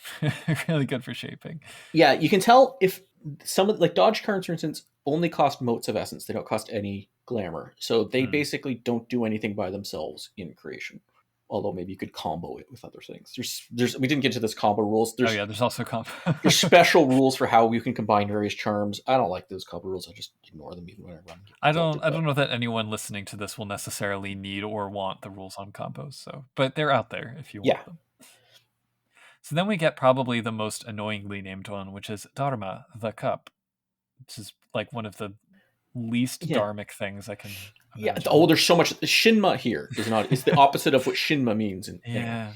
really good for shaping. Yeah, you can tell if some of like dodge cards, for instance, only cost motes of essence. They don't cost any glamour, so they basically don't do anything by themselves in creation. Although maybe you could combo it with other things. There's we didn't get to this combo rules. There's also combo. There's special rules for how you can combine various charms. I don't like those combo rules. I just ignore them even when I run. I don't know that anyone listening to this will necessarily need or want the rules on combos. So, but they're out there if you want them. So then we get probably the most annoyingly named one, which is Dharma, the cup, which is like one of the least dharmic things I can imagine. Yeah. Oh, there's so much. Shinma here is not. It's the opposite of what Shinma means. Anyway.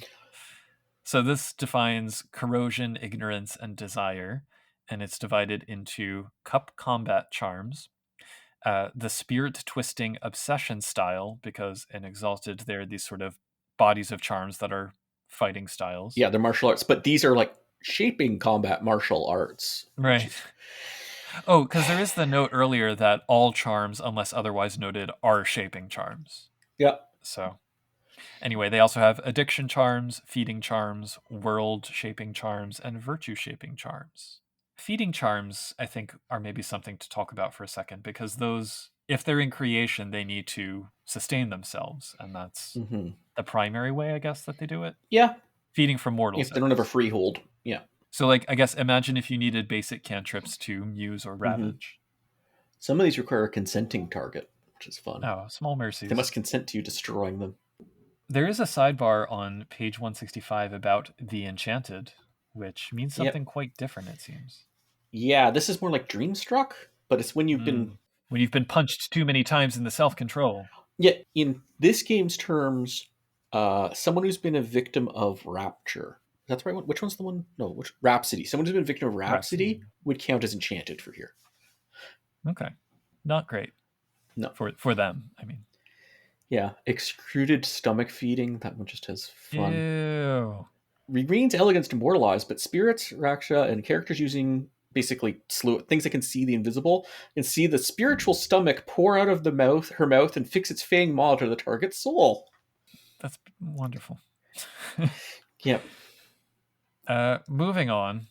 So this defines corrosion, ignorance, and desire, and it's divided into cup combat charms, the spirit twisting obsession style, because in Exalted there are these sort of bodies of charms that are fighting styles. Yeah, they're martial arts, but these are like shaping combat martial arts. Right. Oh, because there is the note earlier that all charms, unless otherwise noted, are shaping charms. Yeah. So, anyway, they also have addiction charms, feeding charms, world shaping charms, and virtue shaping charms. Feeding charms, I think, are maybe something to talk about for a second, because those, if they're in creation, they need to sustain themselves, and that's the primary way, I guess, that they do it. Yeah. Feeding from mortals. If they don't have a freehold. Yeah. So, like, I guess imagine if you needed basic cantrips to muse or ravage. Some of these require a consenting target, which is fun. Oh, small mercies. They must consent to you destroying them. There is a sidebar on page 165 about the enchanted, which means something quite different, it seems. Yeah, this is more like Dreamstruck, but it's when you've been punched too many times in the self-control. Yeah, in this game's terms, someone who's been a victim of rapture. That's right. Which one's the one? No, which Rhapsody? Someone who's been a victim of Rhapsody would count as enchanted for here. Okay, not great. No, for them, I mean. Yeah, extruded stomach feeding. That one just has fun. Ew. Regreen's elegance demoralized, but spirits, Raksha, and characters using basically things that can see the invisible and see the spiritual stomach pour out of her mouth and fix its fang maw to the target's soul. That's wonderful. Yep. Moving on,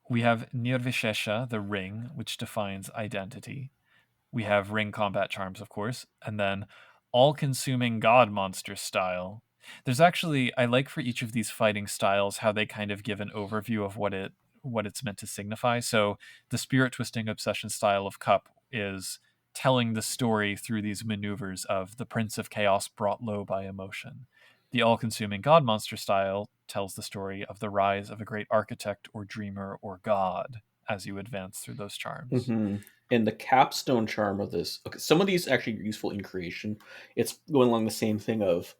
we have Nirvishesha, the ring, which defines identity. We have ring combat charms, of course, and then all-consuming god monster style. There's actually, I like for each of these fighting styles how they kind of give an overview of what it's meant to signify. So the spirit twisting obsession style of Cup is telling the story through these maneuvers of the Prince of Chaos brought low by emotion. The all-consuming god monster style tells the story of the rise of a great architect or dreamer or god as you advance through those charms. And the capstone charm of this, okay, some of these actually are useful in creation. It's going along the same thing of,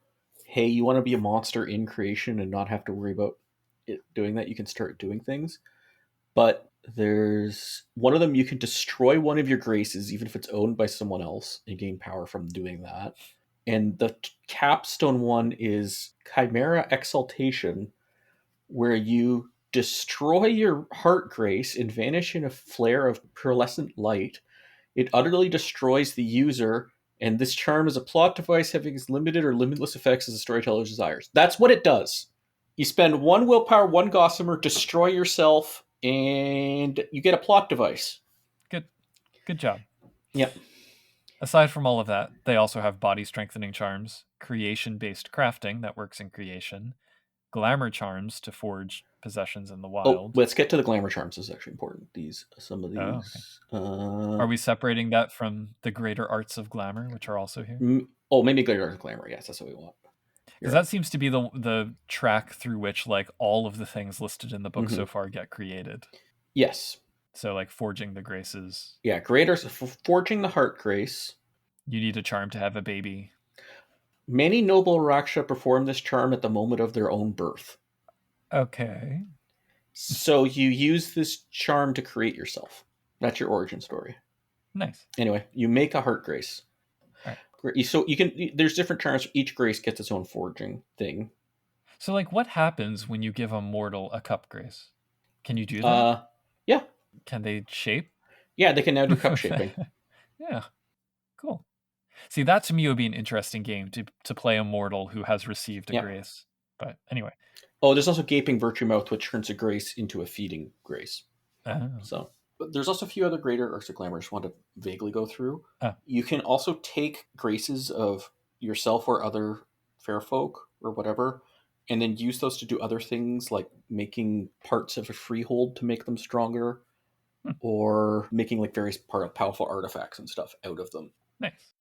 hey, you want to be a monster in creation and not have to worry about it doing that. You can start doing things. But there's one of them, you can destroy one of your graces, even if it's owned by someone else, and gain power from doing that. And the capstone one is Chimera Exaltation, where you destroy your heart grace and vanish in a flare of pearlescent light. It utterly destroys the user, and this charm is a plot device having as limited or limitless effects as the storyteller's desires. That's what it does. You spend 1 willpower, 1 gossamer, destroy yourself, and you get a plot device. Good job. Yep. Aside from all of that, they also have body strengthening charms, creation-based crafting that works in creation, glamour charms to forge possessions in the wild. Oh, let's get to the glamour charms. This is actually important. Some of these. Oh, okay. Are we separating that from the greater arts of glamour, which are also here? Maybe greater arts of glamour. Yes, that's what we want. Because that seems to be the track through which like all of the things listed in the book so far get created. Yes. So like forging the graces. Yeah, forging the heart grace. You need a charm to have a baby. Many noble Raksha perform this charm at the moment of their own birth. Okay. So you use this charm to create yourself. That's your origin story. Nice. Anyway, you make a heart grace. Right. So there's different charms. Each grace gets its own forging thing. So like what happens when you give a mortal a cup grace? Can you do that? Yeah. Can they shape? Yeah, they can now do cup shaping. Yeah. Cool. See, that to me would be an interesting game to play a mortal who has received a grace. But anyway. Oh, there's also Gaping Virtue Mouth, which turns a grace into a feeding grace. Oh. So, but there's also a few other greater arts of glamour I just want to vaguely go through. Oh. You can also take graces of yourself or other fair folk or whatever, and then use those to do other things like making parts of a freehold to make them stronger, Hmm. or making like various powerful artifacts and stuff out of them. Nice.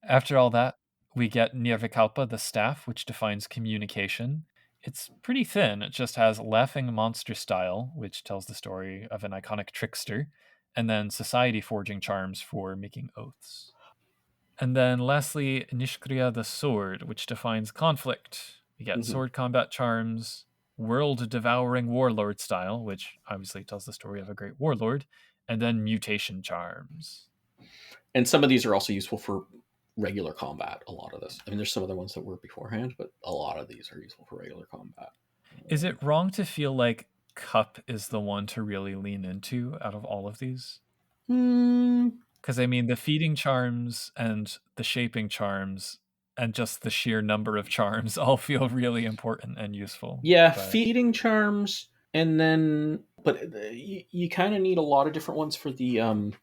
After all that, we get Nirvikalpa, the staff, which defines communication. It's pretty thin. It just has Laughing Monster Style, which tells the story of an iconic trickster, and then Society Forging Charms for making oaths. And then lastly, Nishkriya, the sword, which defines conflict. We get sword combat charms, World Devouring Warlord Style, which obviously tells the story of a great warlord, and then mutation charms. And some of these are also useful for regular combat. A lot of this. I mean, there's some other ones that were beforehand, but a lot of these are useful for regular combat. Is it wrong to feel like Cup is the one to really lean into out of all of these? Because I mean, the feeding charms and the shaping charms and just the sheer number of charms all feel really important and useful. Yeah, But feeding charms, and then but you kind of need a lot of different ones for the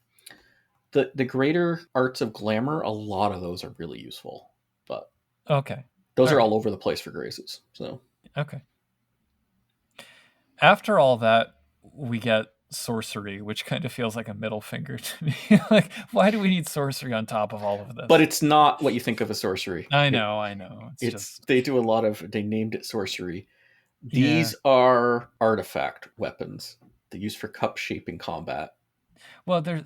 greater arts of glamour. A lot of those are really useful, but okay, those all are right. all over the place for graces. So Okay. After all that, we get sorcery, which kind of feels like a middle finger to me. Like, why do we need sorcery on top of all of this? but it's not what you think of as sorcery. I know. It's just They do a lot of, they named it sorcery. yeah. These are artifact weapons they use for cup shaping combat. Well, they're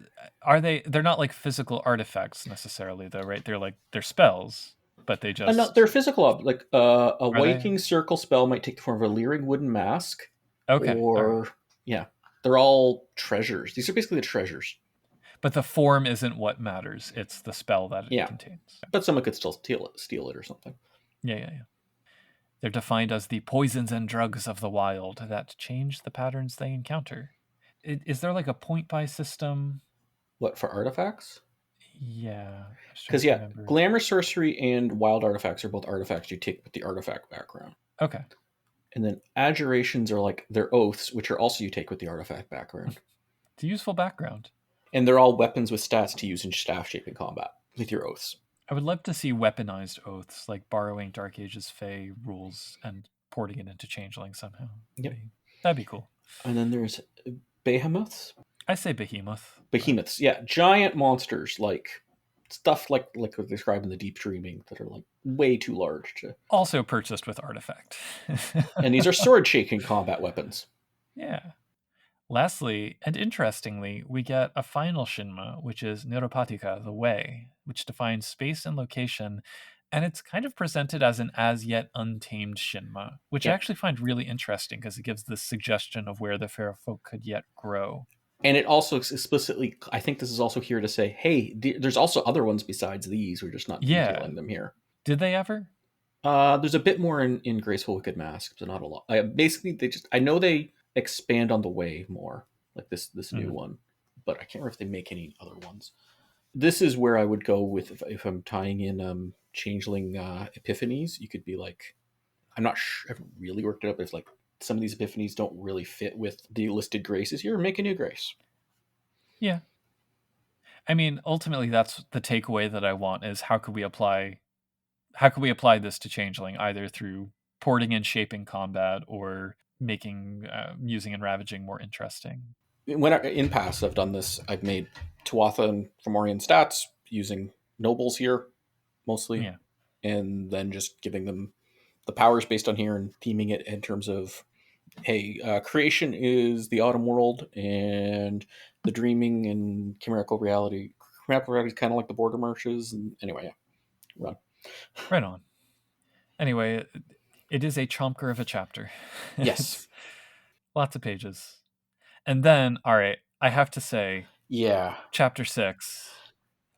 not like physical artifacts necessarily though, right? They're spells, but they No, just they're physical like a are they? waking circle spell might take the form of a leering wooden mask, Okay, all right. or yeah, they're all treasures. These are basically the treasures. But the form isn't what matters. It's the spell that it Yeah, contains. but someone could still steal it or something. Yeah. They're defined as the poisons and drugs of the wild that change the patterns they encounter. Is there like a point buy system? What, for artifacts? Yeah, I was trying Because to yeah, remember. glamour sorcery and wild artifacts are both artifacts you take with the artifact background. Okay. And then adjurations are like their oaths, which are also you take with the artifact background. It's a useful background. And they're all weapons with stats to use in staff shaping combat with your oaths. I would love to see weaponized oaths, like borrowing Dark Ages Fey rules and porting it into Changeling somehow. Yep. That'd be cool. And then there's behemoths. I say behemoth. Behemoths, yeah, giant monsters like stuff like what they describe in the Deep Dreaming that are like way too large to. Also purchased with artifact. And these are sword shaking combat weapons. Yeah. Lastly, and interestingly, we get a final Shinma, which is Niropatika, the Way, which defines space and location, and it's kind of presented as an as yet untamed Shinma, which I actually find really interesting because it gives this suggestion of where the fair folk could yet grow. And it also explicitly, I think this is also here to say, hey, there's also other ones besides these. We're just not detailing them here. Did they ever? There's a bit more in Graceful Wicked Mask, but not a lot. Basically, I know they expand on the way more, like this new one, but I can't remember if they make any other ones. This is where I would go with if I'm tying in Changeling epiphanies. You could be like, I'm not sure, I haven't really worked it up. If like some of these epiphanies don't really fit with the listed graces here, make a new grace. Yeah. I mean, ultimately, that's the takeaway that I want is how could we apply this to Changeling, either through porting and shaping combat or making musing and ravaging more interesting. In past, I've done this. I've made Tuatha and Fomorian stats using nobles here mostly, and then just giving them the powers based on here and theming it in terms of, hey, creation is the autumn world, and the dreaming and chimerical reality. Chimerical reality is kind of like the border marshes, and anyway, yeah, run. Right on. Anyway, it is a chomker of a chapter. Yes. Lots of pages. And then, all right, I have to say, yeah, chapter 6.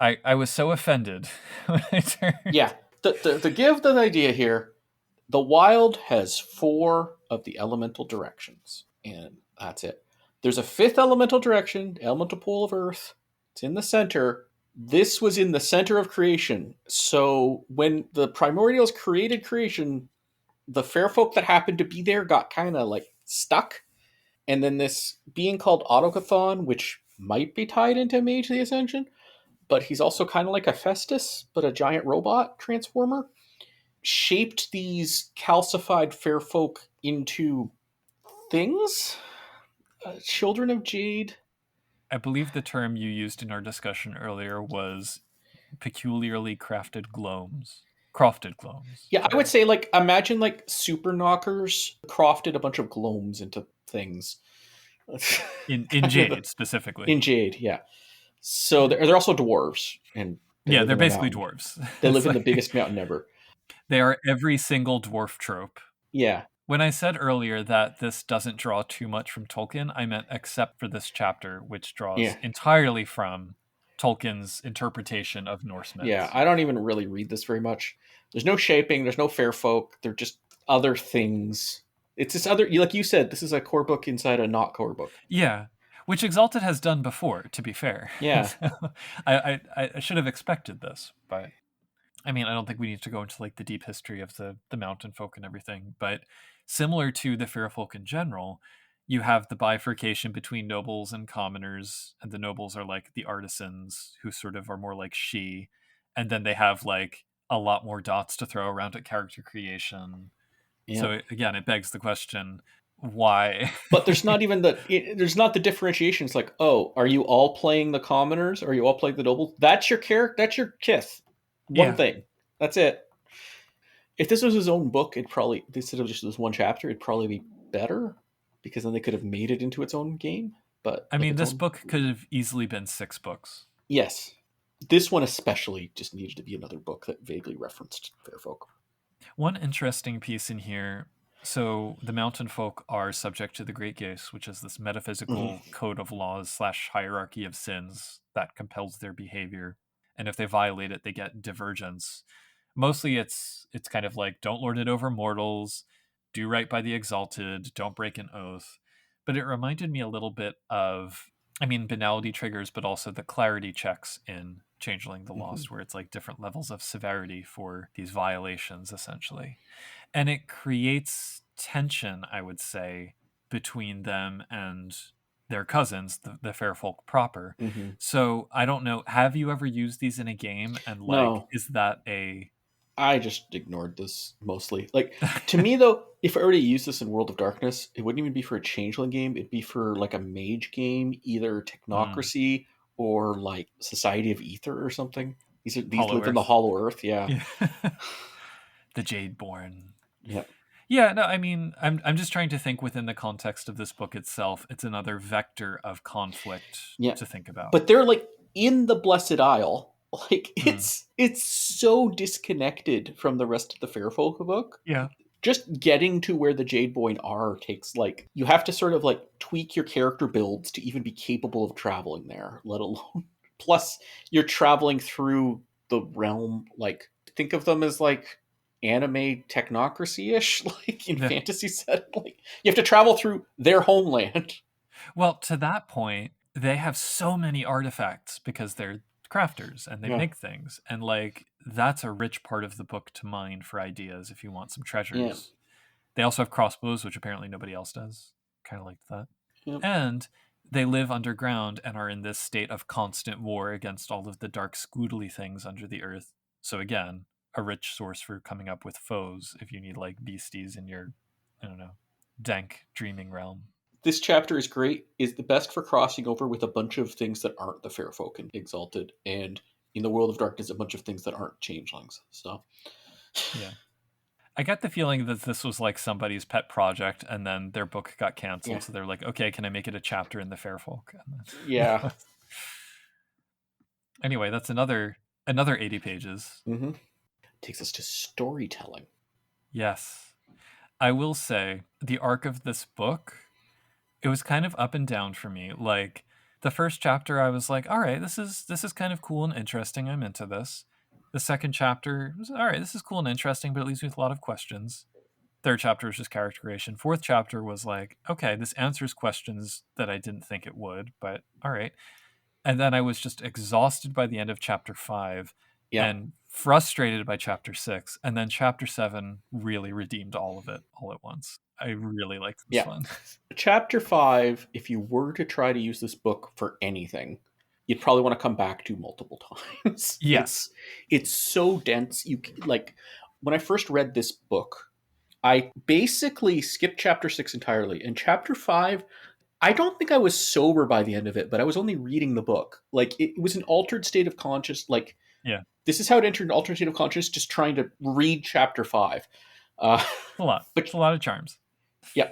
I was so offended when I turned. Yeah, to give the idea here, the Wyld has 4 of the elemental directions, and that's it. There's a 5th elemental direction, elemental pool of Earth. It's in the center. This was in the center of creation. So when the primordials created creation, the fair folk that happened to be there got kind of like stuck. And then this being called Autocathon, which might be tied into Mage the Ascension, but he's also kind of like a Festus, but a giant robot transformer, shaped these calcified fair folk into things. Children of Jade. I believe the term you used in our discussion earlier was peculiarly crafted glomes. Crofted glomes. Yeah, I would say like imagine like super knockers crafted a bunch of glomes into things. In Jade, specifically. In Jade, yeah. So they're also dwarves, and they're basically dwarves. They live in the biggest mountain ever. They are every single dwarf trope. Yeah. When I said earlier that this doesn't draw too much from Tolkien, I meant except for this chapter, which draws entirely from Tolkien's interpretation of Norse myths. Yeah, I don't even really read this very much. There's no shaping, there's no fair folk, they're just other things. It's this other, like you said, this is a core book inside a not core book. Yeah, which Exalted has done before, to be fair. Yeah. So, I should have expected this, but I mean, I don't think we need to go into like the deep history of the mountain folk and everything, but similar to the fair folk in general, you have the bifurcation between nobles and commoners, and the nobles are like the artisans who sort of are more like she, and then they have like a lot more dots to throw around at character creation. Yeah. So again, it begs the question, why? But there's not even there's not the differentiation. It's like, oh, are you all playing the commoners? Or are you all playing the nobles? That's your character. That's your kith. One thing. That's it. If this was his own book, it'd probably, instead of just this one chapter, it'd probably be better, because then they could have made it into its own game. But I mean, this book could have easily been 6 books. Yes. This one especially just needed to be another book that vaguely referenced fair folk. One interesting piece in here, so the mountain folk are subject to the Great Geas, which is this metaphysical code of laws / hierarchy of sins that compels their behavior. And if they violate it, they get divergence. Mostly it's kind of like, don't lord it over mortals, do right by the exalted, don't break an oath. But it reminded me a little bit of, I mean, banality triggers, but also the clarity checks in Changeling the Lost, where it's like different levels of severity for these violations, essentially. And it creates tension, I would say, between them and their cousins, the fair folk proper. So I don't know, have you ever used these in a game? And like, no. Is that a... I just ignored this mostly. Like, to me though, if I already used this in World of Darkness, it wouldn't even be for a Changeling game. It'd be for like a mage game, either Technocracy or like Society of Ether or something. These live in the Hollow Earth, yeah. The Jadeborn. Yeah. Yeah, no, I mean, I'm just trying to think within the context of this book itself. It's another vector of conflict to think about. But they're like in the Blessed Isle. Like it's so disconnected from the rest of the Fairfolk book. Yeah. Just getting to where the Jadeborn are takes like, you have to sort of like tweak your character builds to even be capable of traveling there, let alone. Plus, you're traveling through the realm. Like, think of them as like anime Technocracy-ish, like in fantasy set. Like, you have to travel through their homeland. Well, to that point, they have so many artifacts because they're crafters and they make things, and like that's a rich part of the book to mine for ideas if you want some treasures. They also have crossbows, which apparently nobody else does. Kind of like that. And they live underground and are in this state of constant war against all of the dark scoodly things under the earth. So again, a rich source for coming up with foes if you need like beasties in your, I don't know, dank dreaming realm. This chapter is great, is the best for crossing over with a bunch of things that aren't the fair folk in Exalted, and in the World of Darkness, a bunch of things that aren't changelings. So, yeah. I got the feeling that this was like somebody's pet project, and then their book got canceled. So they're like, okay, can I make it a chapter in the fair folk? Yeah. Anyway, that's another 80 pages. Takes us to storytelling. Yes. I will say, the arc of this book, it was kind of up and down for me. Like, the first chapter, I was like, all right, this is kind of cool and interesting. I'm into this. The second chapter was, all right, this is cool and interesting, but it leaves me with a lot of questions. Third chapter was just character creation. Fourth chapter was like, okay, this answers questions that I didn't think it would, but all right. And then I was just exhausted by the end of chapter 5. And frustrated by chapter 6, and then chapter 7 really redeemed all of it all at once. I really liked this Yeah. one. Chapter 5, if you were to try to use this book for anything, you'd probably want to come back to multiple times. Yes. It's so dense. Like, when I first read this book, I basically skipped chapter 6 entirely. And chapter 5, I don't think I was sober by the end of it, but I was only reading the book. Like, it was an altered state of conscious. Like, Yeah. this is how it entered an altered state of conscious, just trying to read chapter 5. A lot. But It's a lot of charms. yeah.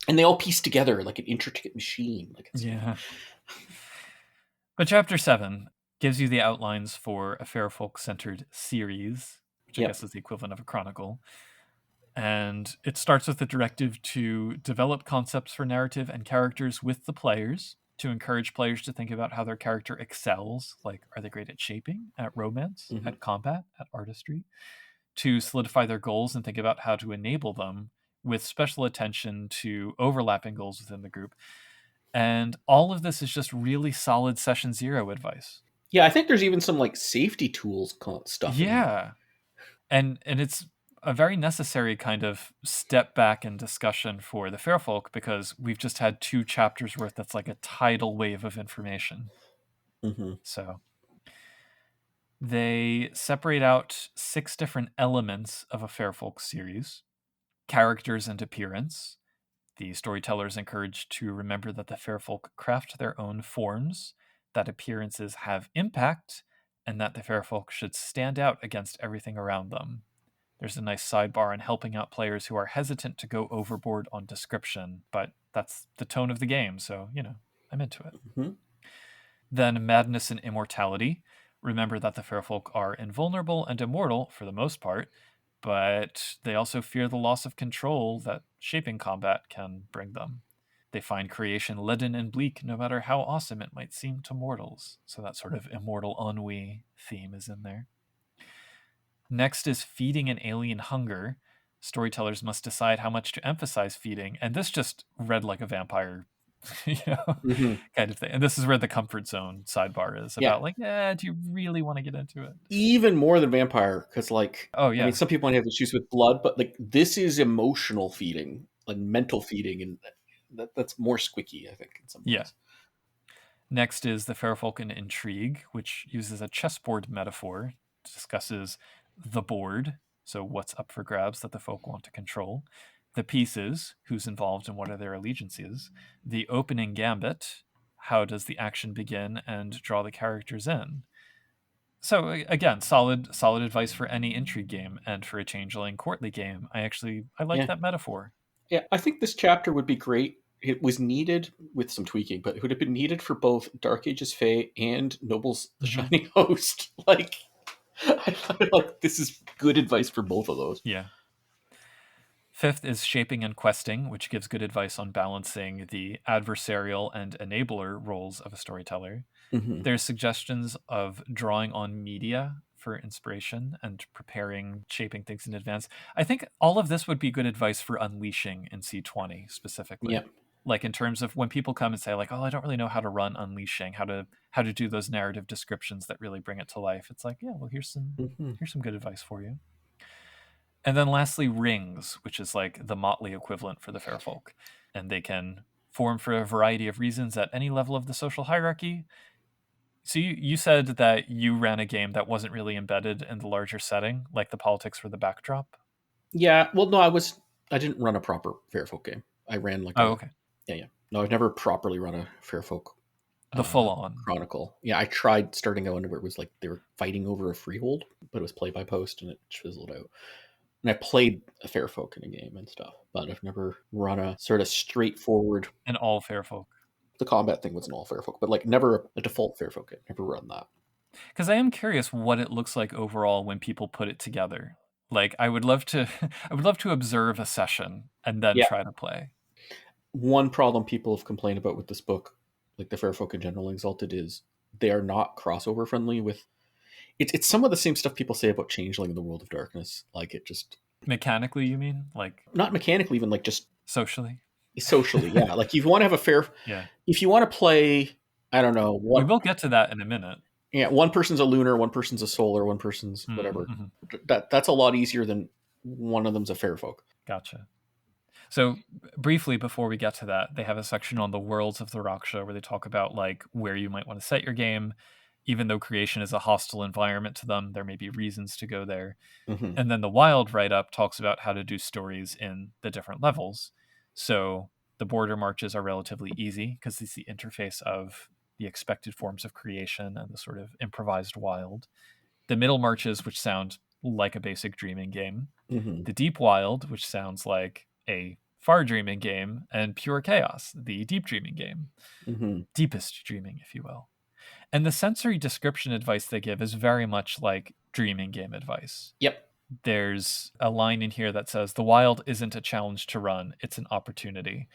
And they all piece together like an intricate machine. Like, it's Yeah. But chapter 7 gives you the outlines for a fair folk-centered series, which I Yep. guess is the equivalent of a chronicle. And it starts with a directive to develop concepts for narrative and characters with the players, to encourage players to think about how their character excels. Like, are they great at shaping, at romance, Mhm. at combat, at artistry? To solidify their goals and think about how to enable them, with special attention to overlapping goals within the group. And all of this is just really solid session 0 advice. Yeah, I think there's even some like safety tools stuff in here. Yeah. And it's a very necessary kind of step back in discussion for the Fairfolk, because we've just had 2 chapters worth that's like a tidal wave of information. Mm-hmm. So they separate out 6 different elements of a Fairfolk series: characters and appearance. The storyteller is encouraged to remember that the Fairfolk craft their own forms, that appearances have impact, and that the Fairfolk should stand out against everything around them. There's a nice sidebar on helping out players who are hesitant to go overboard on description, but that's the tone of the game, so, I'm into it. Mm-hmm. Then madness and immortality. Remember that the Fairfolk are invulnerable and immortal for the most part, but they also fear the loss of control that shaping combat can bring them. They find creation leaden and bleak, no matter how awesome it might seem to mortals. So that sort of immortal ennui theme is in there. Next is feeding an alien hunger. Storytellers must decide how much to emphasize feeding, and this just read like a vampire, Mm-hmm. kind of thing. And this is where the comfort zone sidebar is Yeah. about, like, do you really want to get into it? Even more than vampire, because like, Oh yeah, I mean, some people might have issues with blood, but like this is emotional feeding, like mental feeding, and that's more squicky, I think, in some ways. Yeah. Next is the Fairfolken intrigue, which uses a chessboard metaphor, discusses the board, so what's up for grabs that the folk want to control, the pieces, who's involved and what are their allegiances, the opening gambit, how does the action begin, and draw the characters in. So again, solid advice for any intrigue game, and for a Changeling courtly game. I like Yeah. that metaphor. Yeah, I think this chapter would be great. It was needed with some tweaking, but it would have been needed for both Dark Ages Fae and Nobles the Mhm. Shining Host. Like, I feel like this is good advice for both of those. Yeah. Fifth is shaping and questing, which gives good advice on balancing the adversarial and enabler roles of a storyteller. Mm-hmm. There's suggestions of drawing on media for inspiration and preparing, shaping things in advance. I think all of this would be good advice for unleashing in C20 specifically. Yeah. Like, in terms of when people come and say, like, oh, I don't really know how to run unleashing, how to do those narrative descriptions that really bring it to life. It's like, yeah, well, here's some good advice for you. And then lastly, rings, which is like the motley equivalent for the Fairfolk. And they can form for a variety of reasons at any level of the social hierarchy. So you said that you ran a game that wasn't really embedded in the larger setting, like the politics were the backdrop. Yeah. Well, no, I didn't run a proper Fairfolk game. I ran like Okay. Yeah. No, I've never properly run a Fairfolk The full on Chronicle. Yeah, I tried starting out where it was like they were fighting over a freehold, but it was play by post and it fizzled out. And I played a Fairfolk in a game and stuff, but I've never run a sort of straightforward. and all Fairfolk. The combat thing was an all Fairfolk, but like never a default Fairfolk game. Never run that. Because I am curious what it looks like overall when people put it together. Like, I would love to I would love to observe a session and then Yeah. try to play. One problem people have complained about with this book, like the Fairfolk in general, Exalted, is they are not crossover friendly with. It's some of the same stuff people say about Changeling in the World of Darkness. Like, it just Mechanically, you mean? Like, not mechanically, even like just socially? socially. Yeah, like if you want to have a fair, Yeah. if you want to play, I don't know We what. will get to that in a minute. Yeah, one person's a lunar, one person's a solar, one person's whatever. Mm-hmm. That's a lot easier than one of them's a fair folk. Gotcha. So briefly before we get to that, they have a section on the worlds of the Raksha where they talk about like where you might want to set your game. Even though creation is a hostile environment to them, there may be reasons to go there. Mm-hmm. And then the Wyld write-up talks about how to do stories in the different levels. So the border marches are relatively easy because it's the interface of the expected forms of creation and the sort of improvised wild. The middle marches, which sound like a basic dreaming game. Mm-hmm. The deep wild, which sounds like a far dreaming game, and pure chaos, the deep dreaming game. Mm-hmm. Deepest dreaming, if you will. And the sensory description advice they give is very much like dreaming game advice. Yep. There's a line in here that says, "The wild isn't a challenge to run, it's an opportunity."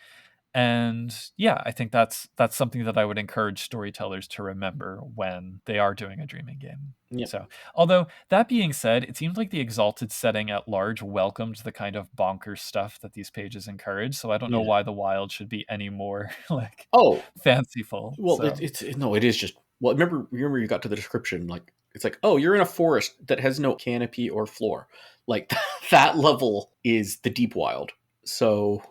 And yeah, I think that's something that I would encourage storytellers to remember when they are doing a dreaming game. Yep. So, although that being said, it seems like the Exalted setting at large welcomed the kind of bonkers stuff that these pages encourage. So I don't know Yeah. why the Wyld should be any more like Oh, fanciful. well, So it's no, it is just well. Remember, you got to the description. Like it's like, oh, you're in a forest that has no canopy or floor. Like that level is the deep wild. So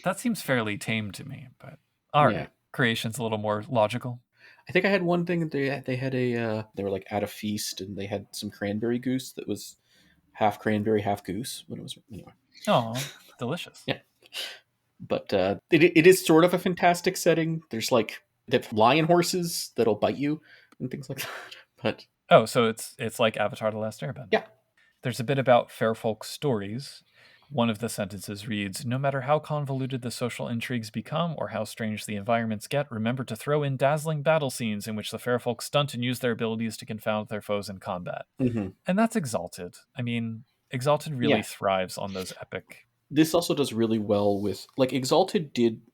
that seems fairly tame to me. But all yeah, right, creation's a little more logical. I think I had one thing. They had a they were like at a feast and they had some cranberry goose that was half cranberry, half goose. When it was anyway. Oh, delicious. Yeah. But it is sort of a fantastic setting. There's like they have lion horses that'll bite you and things like that. But Oh, so it's like Avatar: The Last Airbender. yeah. There's a bit about Fairfolk stories. One of the sentences reads, "No matter how convoluted the social intrigues become or how strange the environments get, remember to throw in dazzling battle scenes in which the Fairfolk stunt and use their abilities to confound their foes in combat." Mm-hmm. And that's Exalted. I mean, Exalted really Yeah. thrives on those epic. This also does really well with like Exalted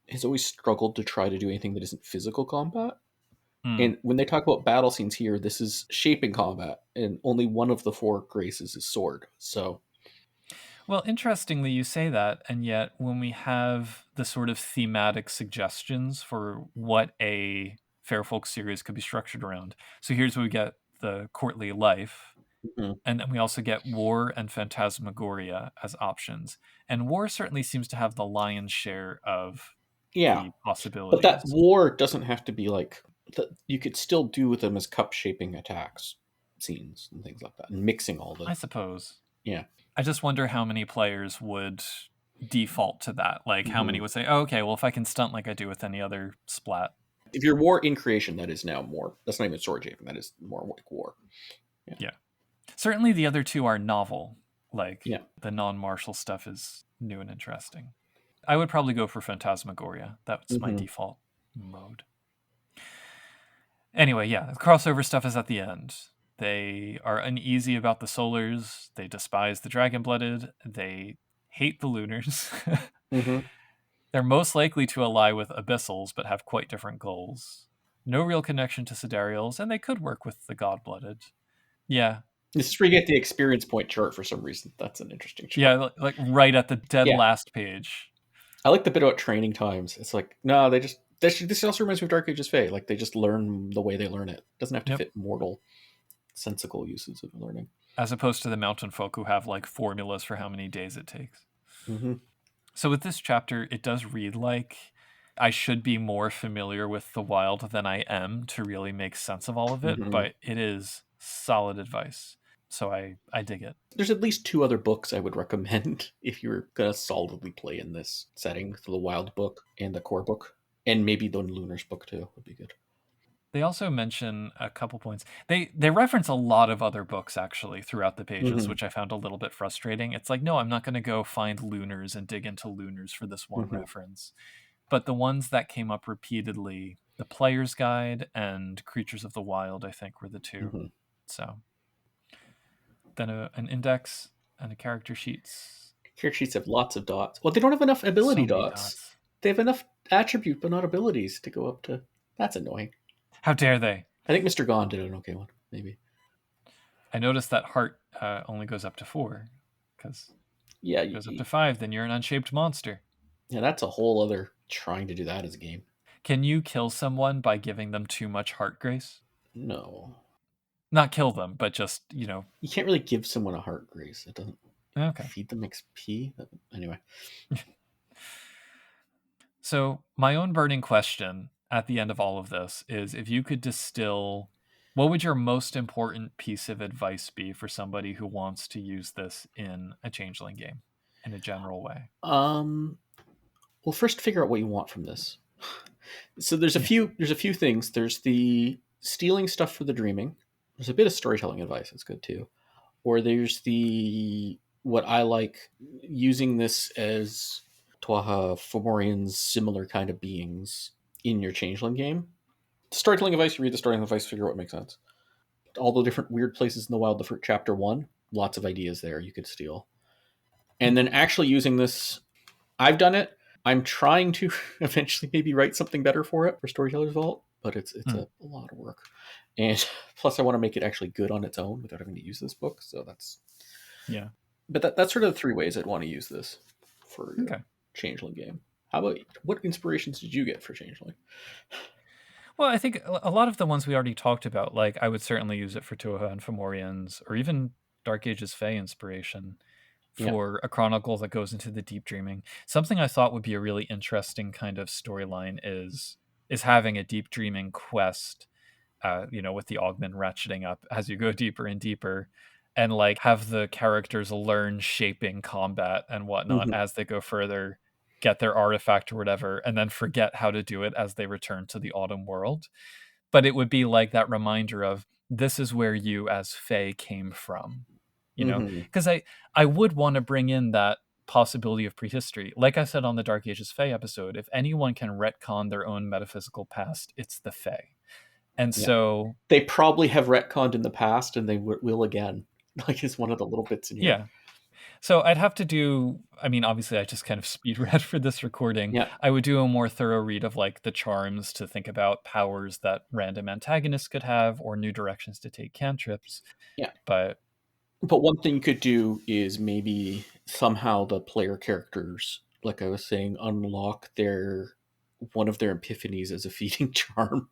has always struggled to try to do anything that isn't physical combat. Hmm. And when they talk about battle scenes here, this is shaping combat, and only one of the four graces is sword. So Well, interestingly, you say that, and yet when we have the sort of thematic suggestions for what a Fairfolk series could be structured around, so here's where we get the courtly life, mhm. and then we also get war and phantasmagoria as options. And war certainly seems to have the lion's share of Yeah, the but that possibilities. war doesn't have to be like you could still do them as cup shaping attacks scenes and things like that, and mixing all the I suppose. yeah. I just wonder how many players would default to that. Like, how many Mhm. would say, oh, okay, well, if I can stunt like I do with any other splat. If you're war in creation, that is now more. That's not even sword shaping. That is more like war. Yeah. Yeah. Certainly the other two are novel. Like, Yeah. the non-martial stuff is new and interesting. I would probably go for Phantasmagoria. That's my Mm-hmm. default mode. Anyway, yeah, the crossover stuff is at the end. They are uneasy about the Solars. They despise the Dragon-Blooded. They hate the Lunars. Mm-hmm. They're most likely to ally with Abyssals, but have quite different goals. No real connection to Sidarials, and they could work with the God-Blooded. Yeah. This is where you get the experience point chart for some reason. That's an interesting chart. Yeah, like right at the dead Yeah. last page. I like the bit about training times. It's like, no, they just this also reminds me of Dark Ages Fae. Like they just learn the way they learn it. It doesn't have to Yep. fit mortal sensical uses of learning. As opposed to the mountain folk who have like formulas for how many days it takes. Mm-hmm. So with this chapter, it does read like I should be more familiar with the Wyld than I am to really make sense of all of it, Mm-hmm. but it is solid advice. So I dig it. There's at least two other books I would recommend if you're gonna solidly play in this setting: the Wyld book and the core book, and maybe the Lunar's book too would be good. They also mention a couple points. They reference a lot of other books actually throughout the pages, Mhm. which I found a little bit frustrating. It's like, no, I'm not going to go find Lunars and dig into Lunars for this one Mhm. reference. But the ones that came up repeatedly, the Player's Guide and Creatures of the Wyld, I think, were the two. Mhm. So then an index and a character sheets. Character sheets have lots of dots. Well, they don't have enough ability So many dots. They have enough attribute but not abilities to go up to. That's annoying. How dare they? I think Mr. Gone did an okay one, maybe. I noticed that heart only goes up to 4 because Yeah, it goes up to 5, then you're an unshaped monster. yeah, that's a whole other trying to do that as a game. Can you kill someone by giving them too much heart grace? No. Not kill them, but just, You can't really give someone a heart grace. It doesn't okay. feed them XP. Anyway. So, my own burning question at the end of all of this is, if you could distill, what would your most important piece of advice be for somebody who wants to use this in a Changeling game in a general way? Well, first figure out what you want from this. So there's a Yeah. few things. There's the stealing stuff for the dreaming. There's a bit of storytelling advice. It's good too. Or there's the what I like, using this as Twaha Fomorians, similar kind of beings in your Changeling game. Storytelling advice, you read the storytelling advice, figure out what makes sense. All the different weird places in the wild, the first chapter 1, lots of ideas there you could steal. And then actually using this, I've done it. I'm trying to eventually maybe write something better for it for Storyteller's Vault, but it's a lot of work. And plus I want to make it actually good on its own without having to use this book. So that's, Yeah. but that's sort of the 3 ways I'd want to use this for your Okay. Changeling game. How about you? What inspirations did you get for Changeling? Well, I think a lot of the ones we already talked about, like I would certainly use it for Tuatha and Fomorians, or even Dark Ages Fae inspiration Yeah. for a chronicle that goes into the deep dreaming. Something I thought would be a really interesting kind of storyline is having a deep dreaming quest, with the augment ratcheting up as you go deeper and deeper, and like have the characters learn shaping combat and whatnot Mm-hmm. as they go further, get their artifact or whatever, and then forget how to do it as they return to the autumn world. But it would be like that reminder of, this is where you as Fae came from, Mm-hmm. because I would want to bring in that possibility of prehistory. Like I said on the Dark Ages Fae episode, if anyone can retcon their own metaphysical past, it's the Fae. And Yeah. so, They probably have retconned in the past, and they will again. Like, it's one of the little bits in here. yeah. So I'd have to do, I mean, obviously I just kind of speed read for this recording. Yeah. I would do a more thorough read of like the charms to think about powers that random antagonists could have, or new directions to take cantrips. Yeah. But one thing you could do is maybe somehow the player characters, like I was saying, unlock one of their epiphanies as a feeding charm.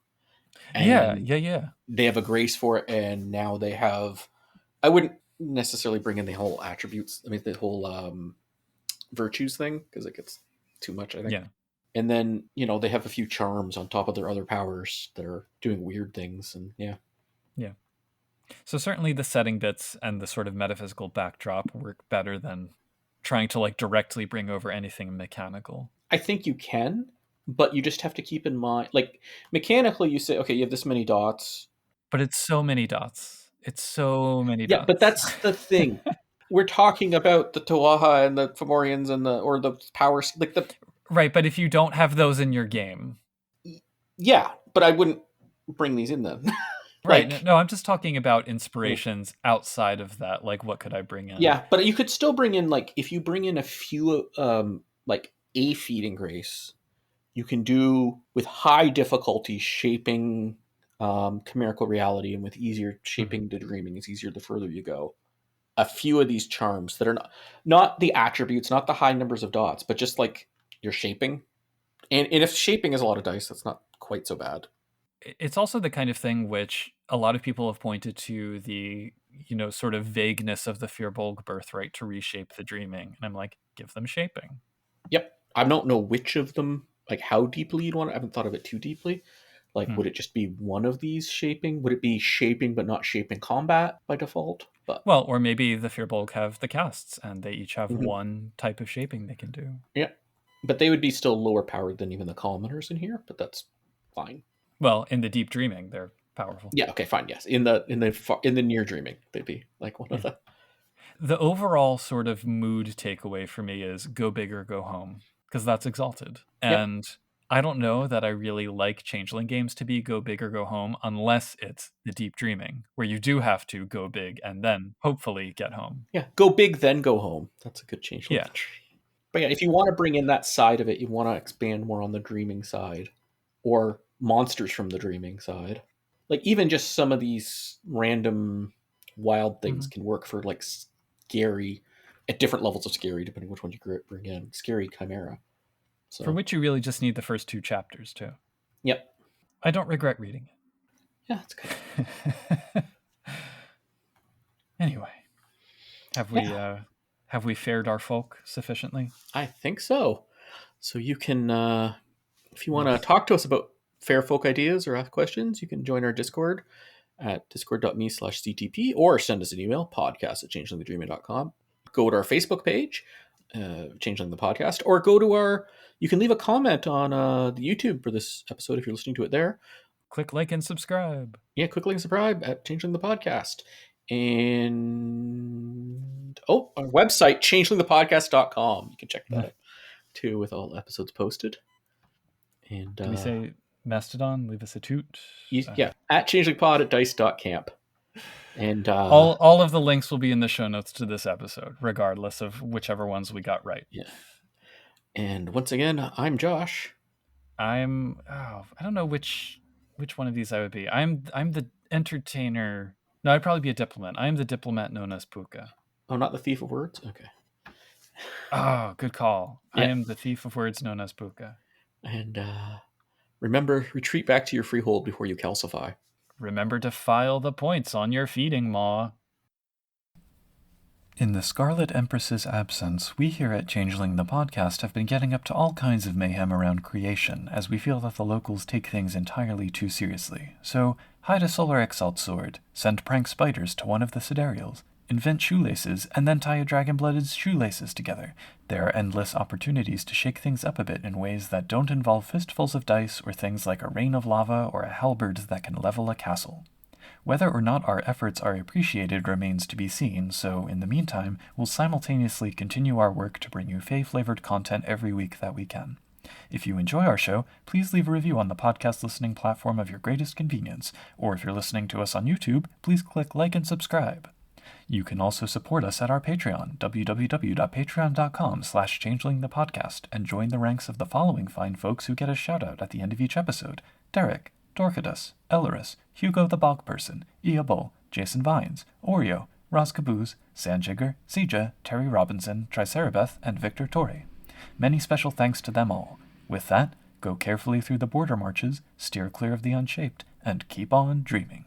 And yeah. they have a grace for it, and now they have, I wouldn't necessarily bring in the whole attributes, I mean the whole virtues thing, because it gets too much, I think. Yeah. And then, they have a few charms on top of their other powers that are doing weird things, and yeah. So certainly the setting bits and the sort of metaphysical backdrop work better than trying to like directly bring over anything mechanical. I think you can, but you just have to keep in mind, like, mechanically, you say, okay, you have this many dots. But it's so many dots. It's so many Yeah, dots. but that's the thing. We're talking about the Tawaha and the Fomorians and or the powers, like the. Right, but if you don't have those in your game. Yeah, but I wouldn't bring these in then. Right. Like, No, I'm just talking about inspirations outside of that. Like, what could I bring in? yeah, but you could still bring in, like, if you bring in a few, like a feeding grace, you can do with high difficulty shaping chimerical reality, and with easier shaping the dreaming. It's easier the further you go. A few of these charms that are not the attributes, not the high numbers of dots, but just like your shaping. And if shaping is a lot of dice, that's not quite so bad. It's also the kind of thing which a lot of people have pointed to the, sort of vagueness of the Firbolg birthright to reshape the dreaming. And I'm like, give them shaping. Yep. I don't know which of them, like how deeply you'd want it. I haven't thought of it too deeply. Like, would it just be one of these shaping? Would it be shaping but not shaping combat by default? But well, or maybe the Firbolg have the casts and they each have one type of shaping they can do. Yeah. But they would be still lower powered than even the commoners in here, but that's fine. Well, in the deep dreaming, they're powerful. Yeah, okay, fine, yes. In the near dreaming, they'd be like one of the. The overall sort of mood takeaway for me is go big or go home, because that's Exalted. And I don't know that I really like Changeling games to be go big or go home, unless it's the deep dreaming, where you do have to go big and then hopefully get home. Yeah, go big, then go home. That's a good Changeling. Yeah. But yeah, if you want to bring in that side of it, you want to expand more on the dreaming side, or monsters from the dreaming side. Like, even just some of these random wild things can work for, like, scary, at different levels of scary, depending which one you bring in. Scary chimera. So. For which you really just need the first 2 chapters, too. Yep. I don't regret reading it. Yeah, that's good. Anyway, have we fared our folk sufficiently? I think so. So you can, if you want to Yes. talk to us about fair folk ideas or ask questions, you can join our Discord at discord.me/CTP or send us an email, podcast@changelingthedreaming.com. Go to our Facebook page, Changeling the Podcast, or you can leave a comment on the YouTube for this episode if you're listening to it there. Click like and subscribe. Yeah, click like and subscribe at Changeling the Podcast. And our website, changelingthepodcast.com. You can check that out too with all episodes posted. And Do we say Mastodon? Leave us a toot. at changelingpod at dice.camp. And all of the links will be in the show notes to this episode, regardless of whichever ones we got right. Yeah. And once again, I'm Josh. I don't know which one of these I would be. I'm the entertainer. No, I'd probably be a diplomat. I am the diplomat known as Puka. Oh, not the thief of words? Okay. Oh, good call. Yeah. I am the thief of words known as Puka. And remember, retreat back to your freehold before you calcify. Remember to file the points on your feeding maw. In the Scarlet Empress's absence, we here at Changeling the Podcast have been getting up to all kinds of mayhem around creation, as we feel that the locals take things entirely too seriously. So, hide a solar exalt sword, send prank spiders to one of the sidereals, invent shoelaces, and then tie a dragon-blooded shoelaces together. There are endless opportunities to shake things up a bit in ways that don't involve fistfuls of dice or things like a rain of lava or a halberd that can level a castle. Whether or not our efforts are appreciated remains to be seen, so in the meantime, we'll simultaneously continue our work to bring you Fae-flavored content every week that we can. If you enjoy our show, please leave a review on the podcast listening platform of your greatest convenience, or if you're listening to us on YouTube, please click like and subscribe. You can also support us at our Patreon, www.patreon.com/changelingthepodcast, and join the ranks of the following fine folks who get a shout-out at the end of each episode: Derek, Dorcadus, Ellerus, Hugo the Bog Person, Iabol, Jason Vines, Oreo, Roz Caboose, Sanjigger, Sija, Terry Robinson, Tricerabeth, and Victor Torre. Many special thanks to them all. With that, go carefully through the border marches, steer clear of the unshaped, and keep on dreaming.